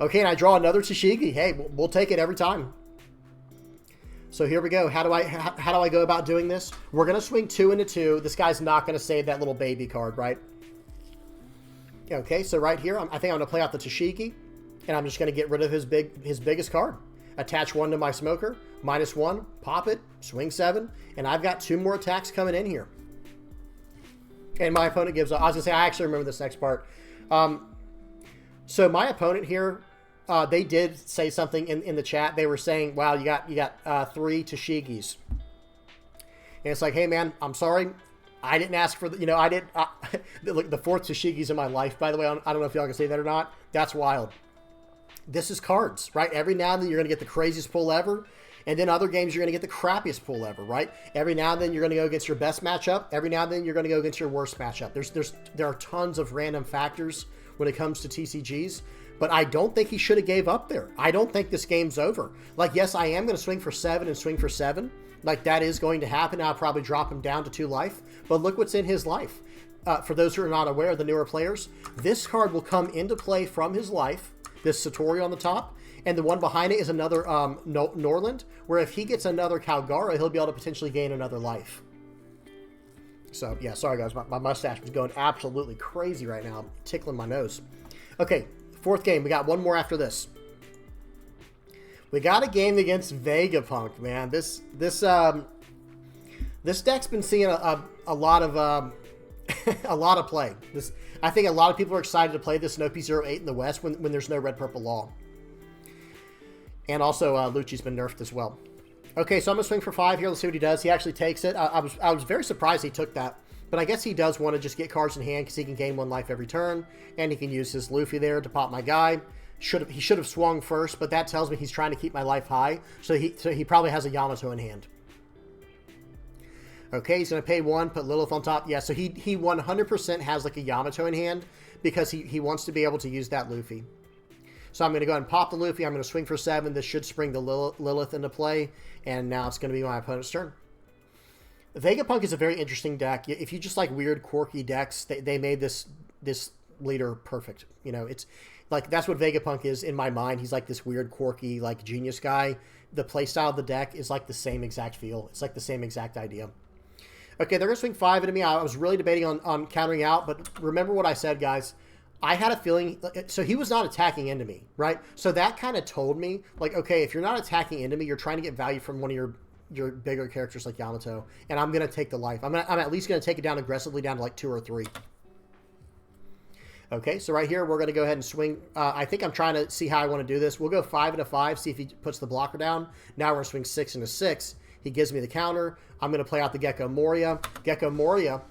Okay, and I draw another Tashigi. Hey, we'll take it every time. So here we go. How do I go about doing this? We're going to swing 2 into 2. This guy's not going to save that little baby card, right? Okay, so right here, I think I'm going to play out the Tashigi, and I'm just going to get rid of his biggest card. Attach 1 to my smoker, -1, pop it, swing 7, and I've got 2 more attacks coming in here. And my opponent gives up. I was going to say, I actually remember this next part. So my opponent here, they did say something in the chat. They were saying, wow, you got 3 Tashigis. And it's like, hey, man, I'm sorry. I didn't ask for the, the 4th Tashigi's in my life, by the way. I don't know if y'all can say that or not. That's wild. This is cards, right? Every now and then you're going to get the craziest pull ever. And then other games, you're going to get the crappiest pull ever, right? Every now and then, you're going to go against your best matchup. Every now and then, you're going to go against your worst matchup. There are tons of random factors when it comes to TCGs, but I don't think he should have gave up there. I don't think this game's over. Like, yes, I am going to swing for 7 and swing for 7. Like, that is going to happen. I'll probably drop him down to 2 life, but look what's in his life. For those who are not aware, the newer players, this card will come into play from his life, this Satori on the top, and the one behind it is another Norland, where if he gets another Kalgara, he'll be able to potentially gain another life. So, yeah, sorry, guys. My mustache is going absolutely crazy right now. I'm tickling my nose. Okay, 4th game. We got 1 more after this. We got a game against Vegapunk, man. This deck's been seeing a lot of a lot of play. I think a lot of people are excited to play this in OP08 in the West when there's no red-purple law. And also, Lucci's been nerfed as well. Okay, so I'm going to swing for 5 here. Let's see what he does. He actually takes it. I was very surprised he took that. But I guess he does want to just get cards in hand because he can gain 1 life every turn. And he can use his Luffy there to pop my guy. He should have swung first, but that tells me he's trying to keep my life high. So he probably has a Yamato in hand. Okay, he's going to pay 1, put Lilith on top. Yeah, so he 100% has like a Yamato in hand because he wants to be able to use that Luffy. So I'm going to go ahead and pop the Luffy. I'm going to swing for 7. This should spring the Lilith into play. And now it's going to be my opponent's turn. Vegapunk is a very interesting deck. If you just like weird, quirky decks, they made this leader perfect. It's Like, that's what Vegapunk is in my mind. He's like this weird, quirky, like, genius guy. The playstyle of the deck is like the same exact feel. It's like the same exact idea. Okay, they're going to swing 5 into me. I was really debating on countering out, but remember what I said, guys. I had a feeling, so he was not attacking into me, right? So that kind of told me, like, okay, if you're not attacking into me, you're trying to get value from one of your bigger characters like Yamato, and I'm going to take the life. I'm at least going to take it down aggressively down to like 2 or 3. Okay, so right here, we're going to go ahead and swing. I think I'm trying to see how I want to do this. We'll go 5 into 5, see if he puts the blocker down. Now we're going to swing 6 into 6. He gives me the counter. I'm going to play out the Gecko Moria. Gecko Moria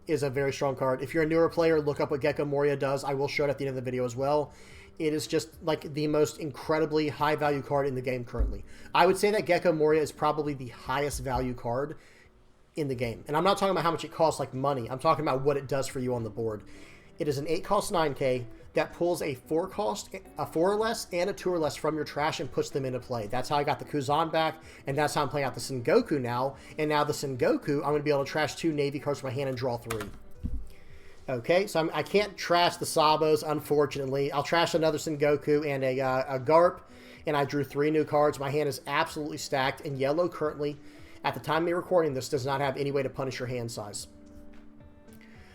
is a very strong card. If you're a newer player, look up what Gecko Moria does. I will show it at the end of the video as well. It is just like the most incredibly high value card in the game currently. I would say that Gecko Moria is probably the highest value card in the game. And I'm not talking about how much it costs like money. I'm talking about what it does for you on the board. It is an 8 cost 9K that pulls a 4 or less, and a 2 or less from your trash and puts them into play. That's how I got the Kuzan back, and that's how I'm playing out the Sengoku now. And now the Sengoku, I'm going to be able to trash 2 Navy cards from my hand and draw 3. Okay, so I can't trash the Sabos, unfortunately. I'll trash another Sengoku and a Garp, and I drew 3 new cards. My hand is absolutely stacked, and yellow currently, at the time of me recording this, does not have any way to punish your hand size.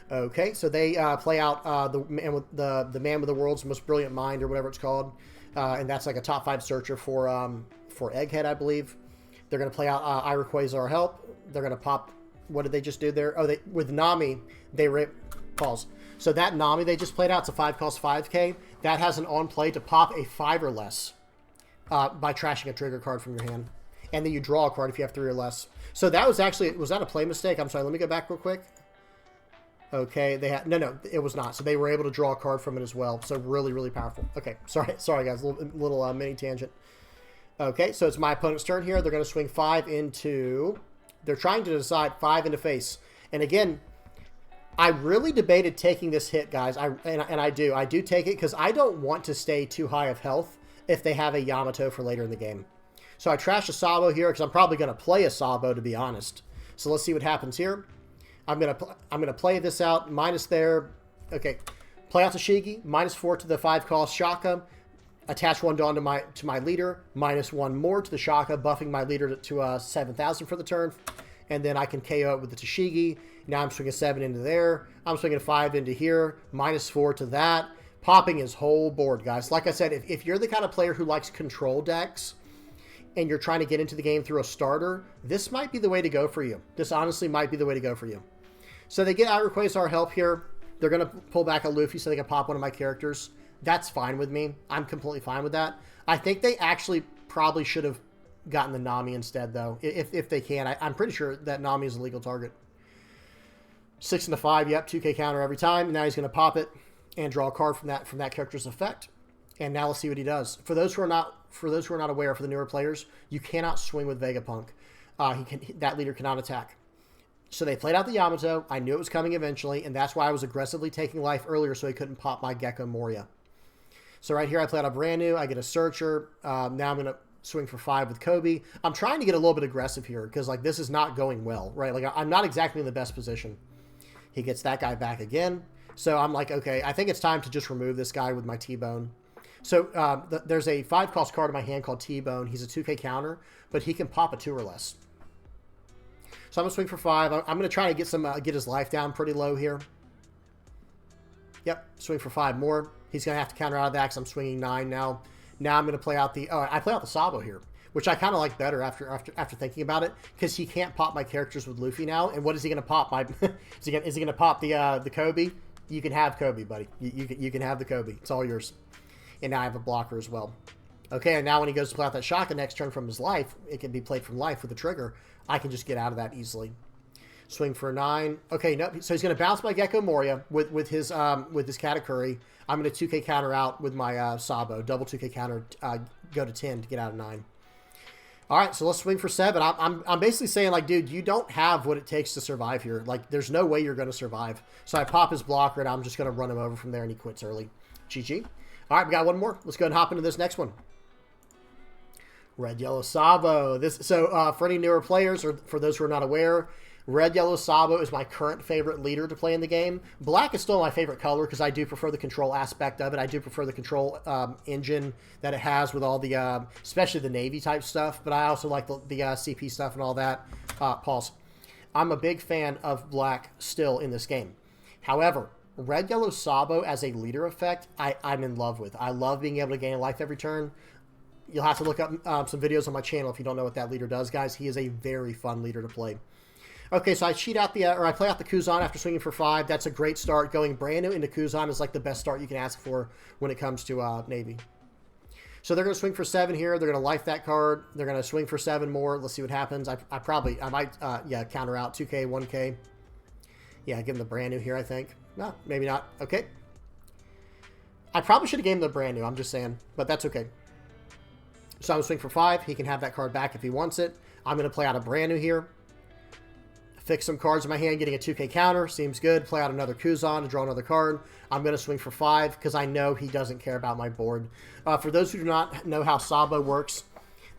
Okay, so they play out the man with the world's most brilliant mind, or whatever it's called, and that's like a top 5 searcher for Egghead, I believe. They're going to play out Iroquois Help. They're going to pop. What did they just do there? Oh, with Nami, they pause. So that Nami they just played out, it's a 5 cost 5K. That has an on play to pop a 5 or less by trashing a trigger card from your hand, and then you draw a card if you have 3 or less. So that was actually, was that a play mistake? I'm sorry. Let me go back real quick. Okay, they had no, it was not. So they were able to draw a card from it as well. So really, really powerful. Okay, sorry guys, little mini tangent. Okay, so it's my opponent's turn here. They're going to swing 5 into. They're trying to decide 5 into face. And again, I really debated taking this hit, guys. I do take it because I don't want to stay too high of health if they have a Yamato for later in the game. So I trashed a Sabo here because I'm probably going to play a Sabo, to be honest. So let's see what happens here. I'm gonna play this out. Minus there. Okay. Play out to Shigi. -4 to the 5 cost Shaka. Attach 1 Dawn to my leader. -1 more to the Shaka, buffing my leader to 7,000 for the turn. And then I can KO it with the Tashigi. Now I'm swinging 7 into there. I'm swinging 5 into here. -4 to that. Popping his whole board, guys. Like I said, if you're the kind of player who likes control decks, and you're trying to get into the game through a starter, this might be the way to go for you. This honestly might be the way to go for you. So they get Iroquois Help here. They're going to pull back a Luffy so they can pop one of my characters. That's fine with me. I'm completely fine with that. I think they actually probably should have gotten the Nami instead, though, if they can. I'm pretty sure that Nami is a legal target. 6 into 5, yep, 2K counter every time. Now he's going to pop it and draw a card from that character's effect. And now let's see what he does. For those who are not aware, for the newer players, you cannot swing with Vegapunk. That leader cannot attack. So they played out the Yamato. I knew it was coming eventually, and that's why I was aggressively taking life earlier so he couldn't pop my Gecko Moria. So right here, I played out a brand new. I get a Searcher. Now I'm going to swing for 5 with Kobe. I'm trying to get a little bit aggressive here because, like, this is not going well, right? Like, I'm not exactly in the best position. He gets that guy back again. So I'm like, okay, I think it's time to just remove this guy with my T-Bone. So there's a 5 cost card in my hand called T-Bone. He's a 2K counter, but he can pop a 2 or less. So I'm going to swing for 5. I'm going to try to get his life down pretty low here. Yep, swing for 5 more. He's going to have to counter out of that because I'm swinging 9 now. Now I'm going to play out the... I play out the Sabo here, which I kind of like better after thinking about it, because he can't pop my characters with Luffy now. And what is he going to pop? Is he going to pop the Kobe? You can have Kobe, buddy. You can have the Kobe. It's all yours. And now I have a blocker as well. Okay, and now when he goes to play out that Shaka next turn from his life, it can be played from life with a trigger. I can just get out of that easily. Swing for 9. Okay, no, so he's going to bounce my Gecko Moria with his Katakuri. I'm going to 2K counter out with my Sabo. Double 2K counter, go to 10 to get out of 9. All right, so let's swing for 7. I'm basically saying, like, dude, you don't have what it takes to survive here. Like, there's no way you're going to survive. So I pop his blocker, and I'm just going to run him over from there, and he quits early. GG. All right, we got one more. Let's go ahead and hop into this next one. Red Yellow Sabo. For any newer players or for those who are not aware, Red Yellow Sabo is my current favorite leader to play in the game. Black is still my favorite color because I do prefer the control aspect of it. I do prefer the control engine that it has with all the, especially the Navy type stuff. But I also like the CP stuff and all that. Pause. I'm a big fan of Black still in this game. However, Red Yellow Sabo as a leader effect, I'm in love with. I love being able to gain life every turn. You'll have to look up some videos on my channel if you don't know what that leader does, guys. He is a very fun leader to play. Okay, so I cheat out I play out the Kuzan after swinging for 5. That's a great start. Going brand new into Kuzan is like the best start you can ask for when it comes to Navy. So they're going to swing for 7 here. They're going to life that card. They're going to swing for 7 more. Let's see what happens. I might counter out 2K, 1K. Yeah, give him the brand new here, I think. No, maybe not. Okay. I probably should have given him the brand new. I'm just saying, but that's okay. So I'm going to swing for 5. He can have that card back if he wants it. I'm going to play out a brand new here. Fix some cards in my hand, getting a 2K counter. Seems good. Play out another Kuzan to draw another card. I'm going to swing for 5 because I know he doesn't care about my board. For those who do not know how Sabo works,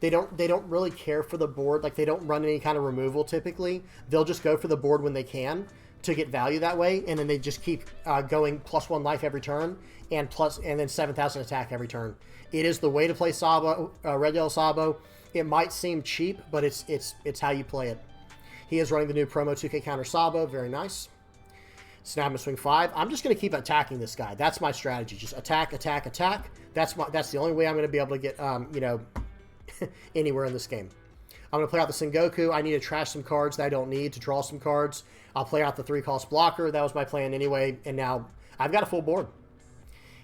they don't really care for the board. Like, they don't run any kind of removal typically. They'll just go for the board when they can to get value that way, and then they just keep going +1 life every turn and then 7,000 attack every turn. It is the way to play Sabo, Red Yellow Sabo. It might seem cheap, but it's how you play it. He is running the new promo 2K counter Sabo. Very nice. So now I'm going to swing 5. I'm just going to keep attacking this guy. That's my strategy. Just attack, attack, attack. That's the only way I'm going to be able to get, anywhere in this game. I'm going to play out the Sengoku. I need to trash some cards that I don't need to draw some cards. I'll play out the 3-cost blocker. That was my plan anyway. And now I've got a full board.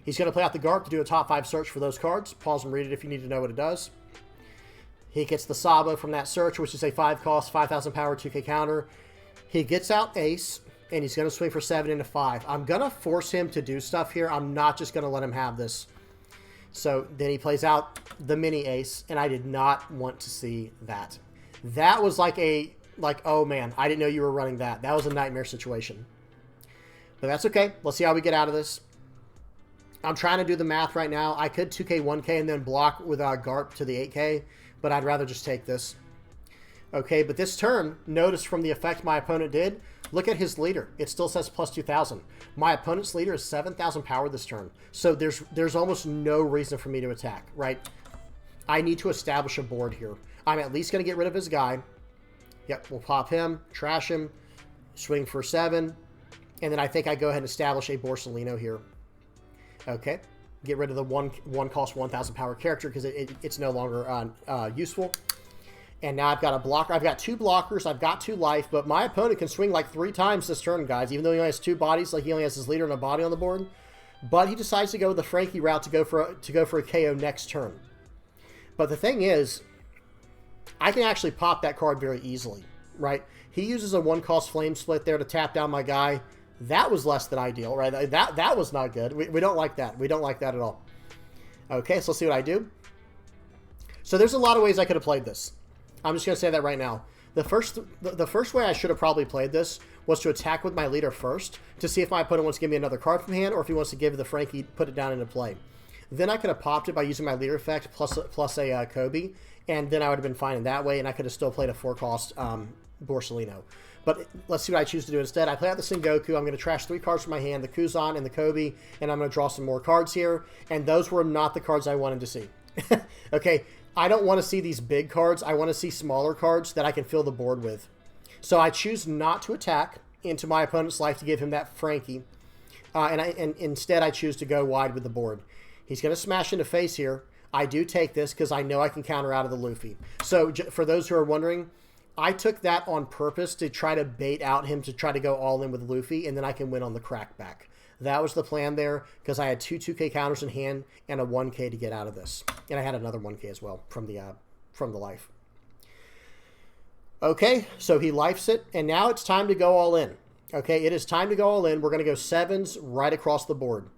He's going to play out the Garp to do a top 5 search for those cards. Pause and read it if you need to know what it does. He gets the Sabo from that search, which is a 5-cost, 5,000 power 2K counter. He gets out Ace, and he's going to swing for 7 into 5. I'm going to force him to do stuff here. I'm not just going to let him have this. So then he plays out the mini Ace, and I did not want to see that. That was like oh man, I didn't know you were running that. That was a nightmare situation. But that's okay. Let's see how we get out of this. I'm trying to do the math right now. I could 2K, 1K, and then block with Garp to the 8K. But I'd rather just take this. Okay, but this turn, notice from the effect my opponent did, look at his leader. It still says plus 2,000. My opponent's leader is 7,000 power this turn. So there's almost no reason for me to attack, right? I need to establish a board here. I'm at least going to get rid of his guy. Yep, we'll pop him, trash him, swing for 7. And then I think I go ahead and establish a Borsellino here. Okay. Get rid of the one cost 1,000 power character because it's no longer useful. And now I've got a blocker. I've got 2 blockers. I've got 2 life, but my opponent can swing like 3 times this turn, guys. Even though he only has 2 bodies, like he only has his leader and a body on the board. But he decides to go the Frankie route to go for a KO next turn. But the thing is, I can actually pop that card very easily, right? He uses a 1-cost flame split there to tap down my guy. That was less than ideal, right? That was not good. We don't like that. We don't like that at all. Okay, so let's see what I do. So there's a lot of ways I could have played this. I'm just going to say that right now. The first way I should have probably played this was to attack with my leader first to see if my opponent wants to give me another card from hand or if he wants to give the Frankie, put it down into play. Then I could have popped it by using my leader effect plus a Kobe, and then I would have been fine in that way, and I could have still played a 4-cost Borsellino. But let's see what I choose to do instead. I play out the Sengoku. I'm going to trash 3 cards from my hand, the Kuzan and the Kobe, and I'm going to draw some more cards here. And those were not the cards I wanted to see. Okay, I don't want to see these big cards. I want to see smaller cards that I can fill the board with. So I choose not to attack into my opponent's life to give him that Frankie. And instead I choose to go wide with the board. He's going to smash into face here. I do take this because I know I can counter out of the Luffy. So for those who are wondering, I took that on purpose to try to bait out him to try to go all in with Luffy, and then I can win on the crackback. That was the plan there because I had 2 2K counters in hand and a 1K to get out of this. And I had another 1K as well from the life. Okay, so he lifes it, and now it's time to go all in. Okay, it is time to go all in. We're going to go 7s right across the board.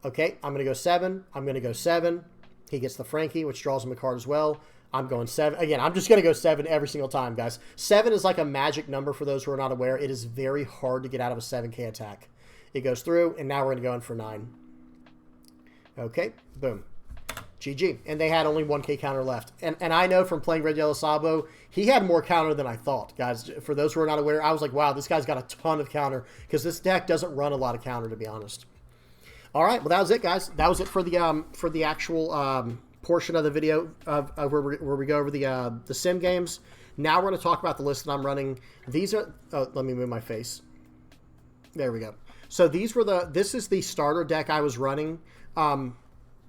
Okay, I'm going to go 7. I'm going to go 7. He gets the Frankie, which draws him a card as well. I'm going 7. Again, I'm just going to go 7 every single time, guys. 7 is like a magic number for those who are not aware. It is very hard to get out of a 7K attack. It goes through, and now we're going to go in for 9. Okay, boom. GG. And they had only 1k counter left. And I know from playing Red Yellow Sabo, he had more counter than I thought, guys. For those who are not aware, I was like, wow, this guy's got a ton of counter, because this deck doesn't run a lot of counter, to be honest. All right, well, that was it, guys. That was it for the actual portion of the video of where we go over the sim games. Now we're going to talk about the list that I'm running. These are... Oh, let me move my face. There we go. So this is the starter deck I was running.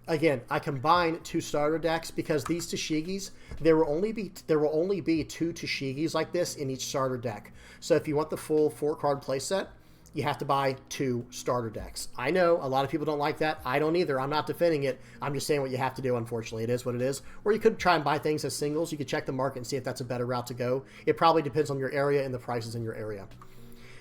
Again, I combined 2 starter decks because these Tashigis, there will only be 2 Tashigis like this in each starter deck. So if you want the full 4-card playset, you have to buy 2 starter decks. I know a lot of people don't like that. I don't either. I'm not defending it. I'm just saying what you have to do, unfortunately. It is what it is. Or you could try and buy things as singles. You could check the market and see if that's a better route to go. It probably depends on your area and the prices in your area.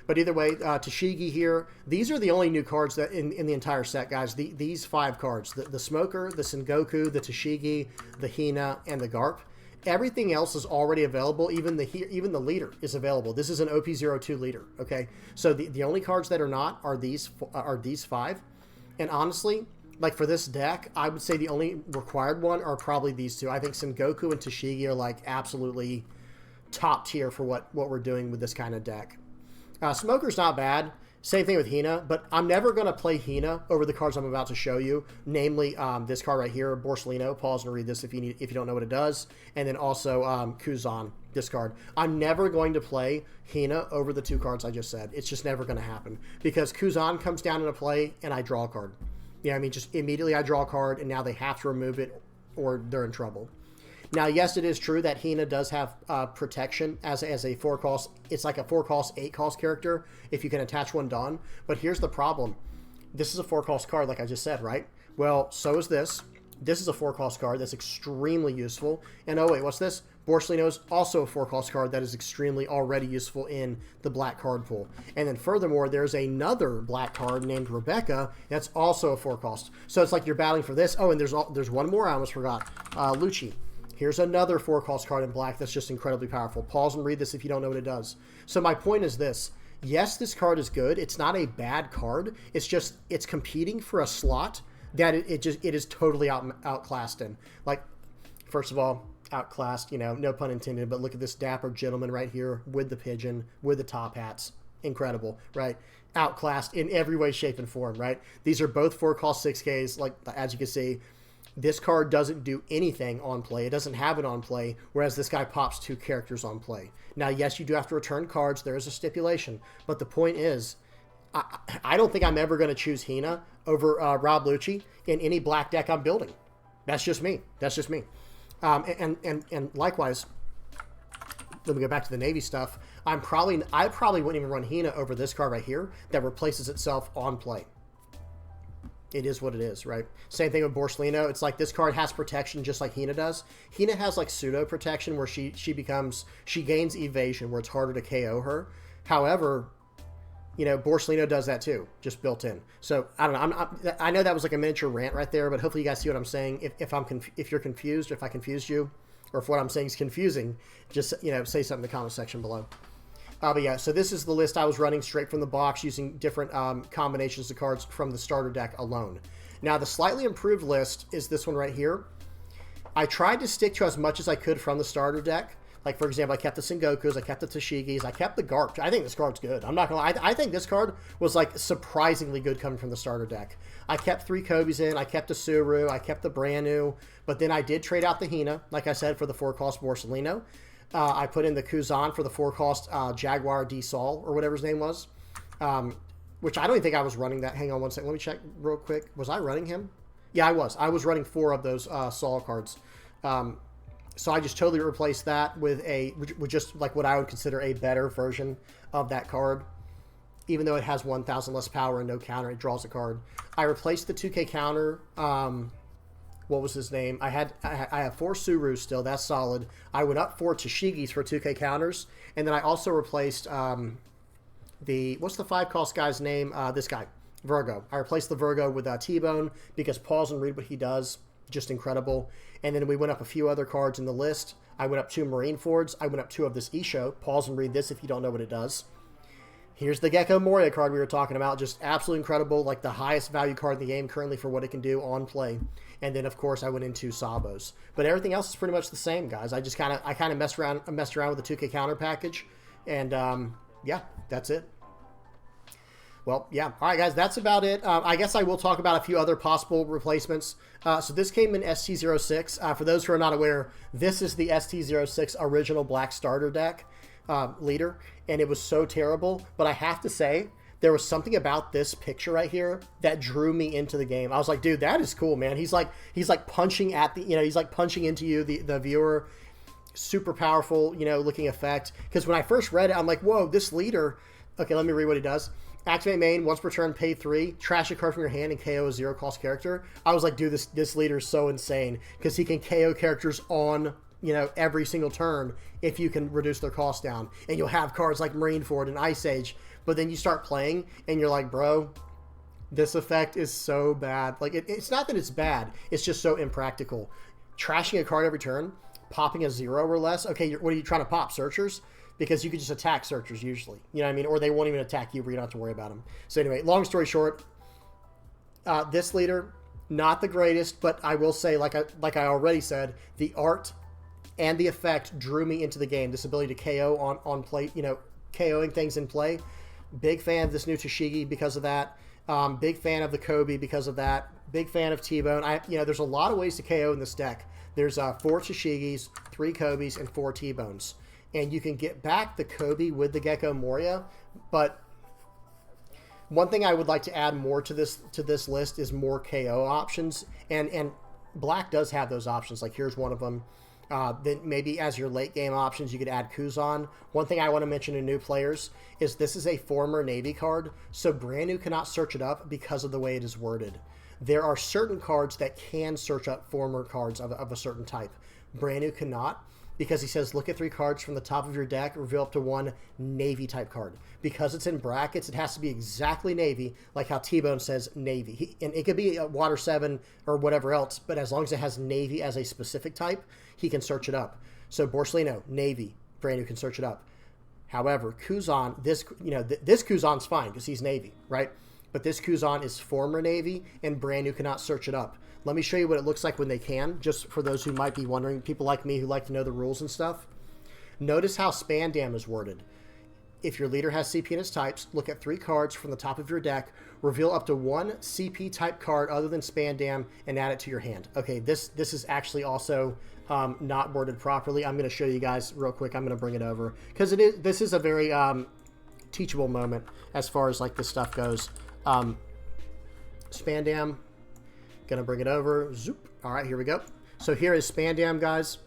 But either way, Tashigi here, these are the only new cards that in the entire set, guys. These 5 cards, the Smoker, the Sengoku, the Tashigi, the Hina, and the Garp. Everything else is already available. Even the leader is available. This is an OP02 leader, okay? So the only cards that are not are these 5. And honestly, like for this deck, I would say the only required one are probably these 2. I think Sengoku and Tashigi are like absolutely top tier for what we're doing with this kind of deck. Smoker's not bad. Same thing with Hina, but I'm never going to play Hina over the cards I'm about to show you, namely this card right here, Borsalino. Pause and read this if you don't know what it does. And then also Kuzan, this card. I'm never going to play Hina over the 2 cards I just said. It's just never going to happen because Kuzan comes down into play and I draw a card. Yeah, I mean, just immediately I draw a card and now they have to remove it or they're in trouble. Now, yes, it is true that Hina does have protection as a 4-cost. It's like a 4-cost, 8-cost character if you can attach 1 Dawn. But here's the problem. This is a 4-cost card, like I just said, right? Well, so is this. This is a 4-cost card that's extremely useful. And oh, wait, what's this? Borsalino is also a 4-cost card that is extremely already useful in the black card pool. And then furthermore, there's another black card named Rebecca that's also a 4-cost. So it's like you're battling for this. Oh, and there's one more I almost forgot. Lucci. Here's another 4-cost card in black that's just incredibly powerful. Pause and read this if you don't know what it does. So my point is this. Yes, this card is good. It's not a bad card. It's just, it's competing for a slot that it is totally outclassed in. Like, first of all, outclassed, you know, no pun intended, but look at this dapper gentleman right here with the pigeon, with the top hats. Incredible, right? Outclassed in every way, shape, and form, right? These are both 4-cost 6Ks, like, as you can see. This card doesn't do anything on play. It doesn't have it on play, whereas this guy pops 2 characters on play. Now, yes, you do have to return cards. There is a stipulation. But the point is, I don't think I'm ever going to choose Hina over Rob Lucci in any black deck I'm building. That's just me. That's just me. And likewise, let me go back to the Navy stuff. I probably wouldn't even run Hina over this card right here that replaces itself on play. It is what it is, right? Same thing with Borsalino. It's like this card has protection just like Hina does. Hina has like pseudo protection where she gains evasion where it's harder to KO her. However, you know, Borsalino does that too, just built in. So I don't know. I know that was like a miniature rant right there, but hopefully you guys see what I'm saying. If you're confused, or if I confused you, or if what I'm saying is confusing, just, you know, say something in the comment section below. But yeah, so this is the list I was running straight from the box using different combinations of cards from the starter deck alone. Now, the slightly improved list is this one right here. I tried to stick to as much as I could from the starter deck. Like, for example, I kept the Sengokus, I kept the Tashigis, I kept the Garp. I think this card's good. I'm not going to lie. I think this card was, like, surprisingly good coming from the starter deck. I kept 3 Kobes in, I kept the Suru, I kept the brand new, but then I did trade out the Hina, like I said, for the 4-cost Borsalino. I put in the Kuzan for the 4-cost Jaguar D. Sol, or whatever his name was, which I don't even think I was running that. Hang on one second. Let me check real quick. Was I running him? Yeah, I was. I was running 4 of those Sol cards. So I just totally replaced that with just like what I would consider a better version of that card. Even though it has 1,000 less power and no counter, it draws a card. I replaced the 2K counter. What was his name? I have 4 Surus still. That's solid. I went up 4 Tashigis for 2K counters, and then I also replaced what's the 5-cost guy's name? This guy, Virgo. I replaced the Virgo with T-Bone because pause and read what he does. Just incredible. And then we went up a few other cards in the list. I went up 2 Marinefords. I went up 2 of this Isho. Pause and read this if you don't know what it does. Here's the Gecko Moria card we were talking about. Just absolutely incredible. Like the highest value card in the game currently for what it can do on play. And then, of course, I went into Sabos. But everything else is pretty much the same, guys. I kind of messed around with the 2K counter package. And, yeah, that's it. Well, yeah. All right, guys, that's about it. I guess I will talk about a few other possible replacements. So this came in ST-06. For those who are not aware, this is the ST-06 original Black Starter deck leader, and it was so terrible. But I have to say, there was something about this picture right here that drew me into the game. I was like, dude, that is cool, man. He's like punching at the, he's like punching into you, the viewer. Super powerful, looking effect. Because when I first read it, I'm like, whoa, this leader. Okay, let me read what he does. Activate main, once per turn, pay 3, trash a card from your hand, and KO a 0-cost character. I was like, dude, this leader is so insane because he can KO characters on, every single turn if you can reduce their cost down. And you'll have cards like Marineford and Ice Age, but then you start playing and you're like, bro, this effect is so bad. Like, it's not that it's bad, it's just so impractical. Trashing a card every turn, popping a 0 or less. Okay, what are you trying to pop? Searchers? Because you could just attack searchers usually. You know what I mean? Or they won't even attack you where you don't have to worry about them. So anyway, long story short, this leader, not the greatest, but I will say, like I already said, the art and the effect drew me into the game. This ability to KO on play, KOing things in play. Big fan of this new Tashigi because of that. Big fan of the Kobe because of that. Big fan of T-Bone. There's a lot of ways to KO in this deck. There's 4 Tashigis, 3 Kobes, and 4 T-Bones. And you can get back the Kobe with the Gecko Moria, but one thing I would like to add more to this list is more KO options, and Black does have those options. Like here's one of them. Then maybe as your late game options, you could add Kuzan. One thing I want to mention to new players is this is a former Navy card, so brand new cannot search it up because of the way it is worded. There are certain cards that can search up former cards of a certain type. Brand new cannot. Because he says, look at 3 cards from the top of your deck, reveal up to 1 Navy type card. Because it's in brackets, it has to be exactly Navy, like how T-Bone says Navy. And it could be a Water 7 or whatever else, but as long as it has Navy as a specific type, he can search it up. So Borsellino, Navy, brand new can search it up. However, Kuzan, this Kuzan's fine because he's Navy, right? But this Kuzan is former Navy, and brand new cannot search it up. Let me show you what it looks like when they can, just for those who might be wondering, people like me who like to know the rules and stuff. Notice how Spandam is worded. If your leader has CP in its types, look at 3 cards from the top of your deck, reveal up to 1 CP type card other than Spandam, and add it to your hand. Okay, this is actually also not worded properly. I'm going to show you guys real quick. I'm going to bring it over because this is a very teachable moment as far as like this stuff goes. Spandam. Gonna bring it over. Zoop. All right, here we go. So here is Spandam, guys.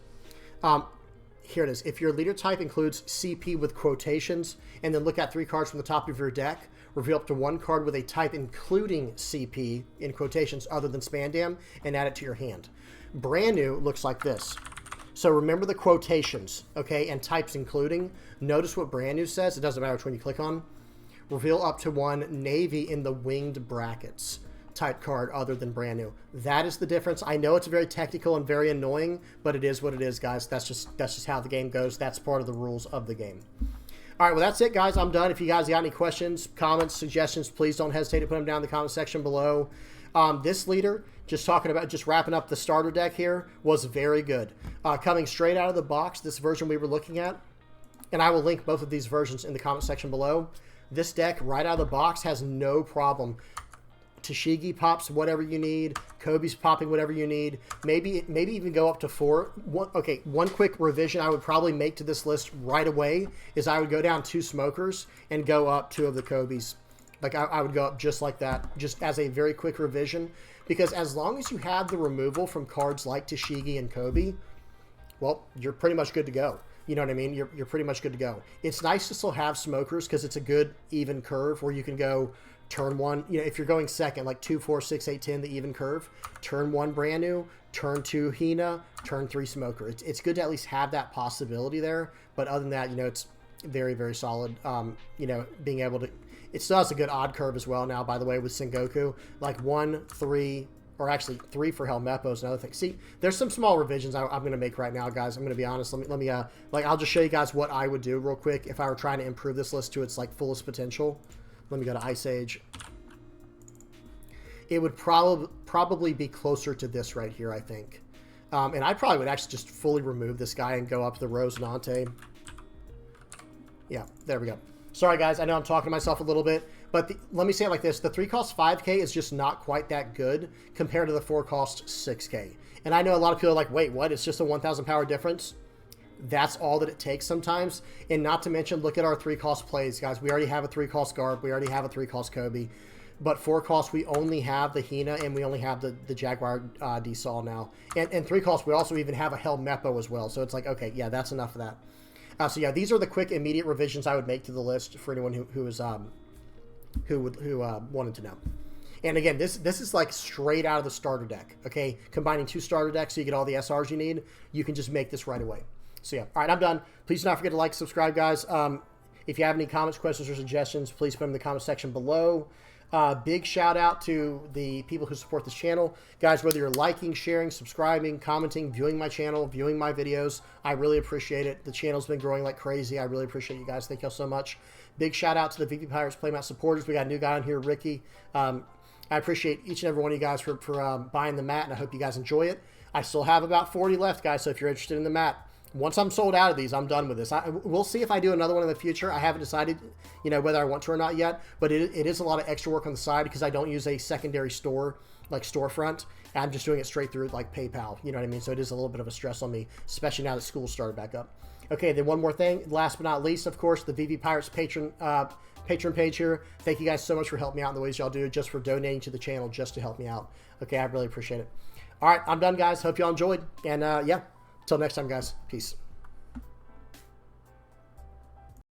Here it is. If your leader type includes CP with quotations, and then look at 3 cards from the top of your deck, reveal up to 1 card with a type including CP in quotations other than Spandam, and add it to your hand. Brand new looks like this. So remember the quotations, okay, and types including. Notice what brand new says. It doesn't matter which one you click on. Reveal up to 1 Navy in the winged brackets type card other than brand new. That is the difference. I know it's very technical and very annoying, but it is what it is, guys. That's just how the game goes. That's part of the rules of the game. All right, well, that's it, guys. I'm done. If you guys got any questions, comments, suggestions, please don't hesitate to put them down in the comment section below. This leader, just wrapping up the starter deck here, was very good. Coming straight out of the box, this version we were looking at, and I will link both of these versions in the comment section below. This deck, right out of the box, has no problem. Tashigi pops whatever you need. Kobe's popping whatever you need. Maybe even go up to 4. One quick revision I would probably make to this list right away is I would go down 2 smokers and go up 2 of the Kobe's. Like I would go up just like that, just as a very quick revision. Because as long as you have the removal from cards like Tashigi and Kobe, well, you're pretty much good to go. You know what I mean? You're pretty much good to go. It's nice to still have smokers because it's a good even curve where you can go turn 1, if you're going second, like 2, 4, 6, 8, 10, the even curve, turn 1 brand new, turn 2 Hina, turn 3 smoker. It's good to at least have that possibility there. But other than that, it's very, very solid. Being able to, it still has a good odd curve as well now, by the way, with Sengoku. Like 1, 3, or actually 3 for Helmeppo is another thing. See, there's some small revisions I'm going to make right now, guys. I'm going to be honest. Let me like, I'll just show you guys what I would do real quick if I were trying to improve this list to its like fullest potential. Let me go to Ice Age. It would probably be closer to this right here, I think. And I probably would actually just fully remove this guy and go up the Rosinante. Yeah, there we go. Sorry, guys. I know I'm talking to myself a little bit, but let me say it like this. The 3 cost 5K is just not quite that good compared to the 4 cost 6K. And I know a lot of people are like, wait, what? It's just a 1,000 power difference? That's all that it takes sometimes. And not to mention, look at our 3 cost plays, guys. We already have a 3 cost Garb. We already have a 3 cost Kobe. But 4 cost, we only have the Hina, and we only have the Jaguar D-Saw now. And 3 cost, we also even have a Helmeppo as well. So it's like, okay, yeah, that's enough of that. So yeah, these are the quick, immediate revisions I would make to the list for anyone who wanted to know. And again, this is like straight out of the starter deck. Okay, combining 2 starter decks so you get all the SRs you need. You can just make this right away. So yeah, all right, I'm done. Please do not forget to like, subscribe, guys. If you have any comments, questions, or suggestions, please put them in the comment section below. Big shout out to the people who support this channel. Guys, whether you're liking, sharing, subscribing, commenting, viewing my channel, viewing my videos, I really appreciate it. The channel's been growing like crazy. I really appreciate you guys. Thank y'all so much. Big shout out to the VP Pirates Playmat supporters. We got a new guy on here, Ricky. I appreciate each and every one of you guys for buying the mat, and I hope you guys enjoy it. I still have about 40 left, guys, so if you're interested in the mat, once I'm sold out of these, I'm done with this. We'll see if I do another one in the future. I haven't decided, whether I want to or not yet. But it is a lot of extra work on the side because I don't use a secondary store, like storefront. I'm just doing it straight through like PayPal. You know what I mean? So it is a little bit of a stress on me, especially now that school started back up. Okay, then one more thing. Last but not least, of course, the VV Pirates patron page here. Thank you guys so much for helping me out in the ways y'all do, just for donating to the channel, just to help me out. Okay, I really appreciate it. All right, I'm done, guys. Hope y'all enjoyed. And yeah. Till next time, guys. Peace.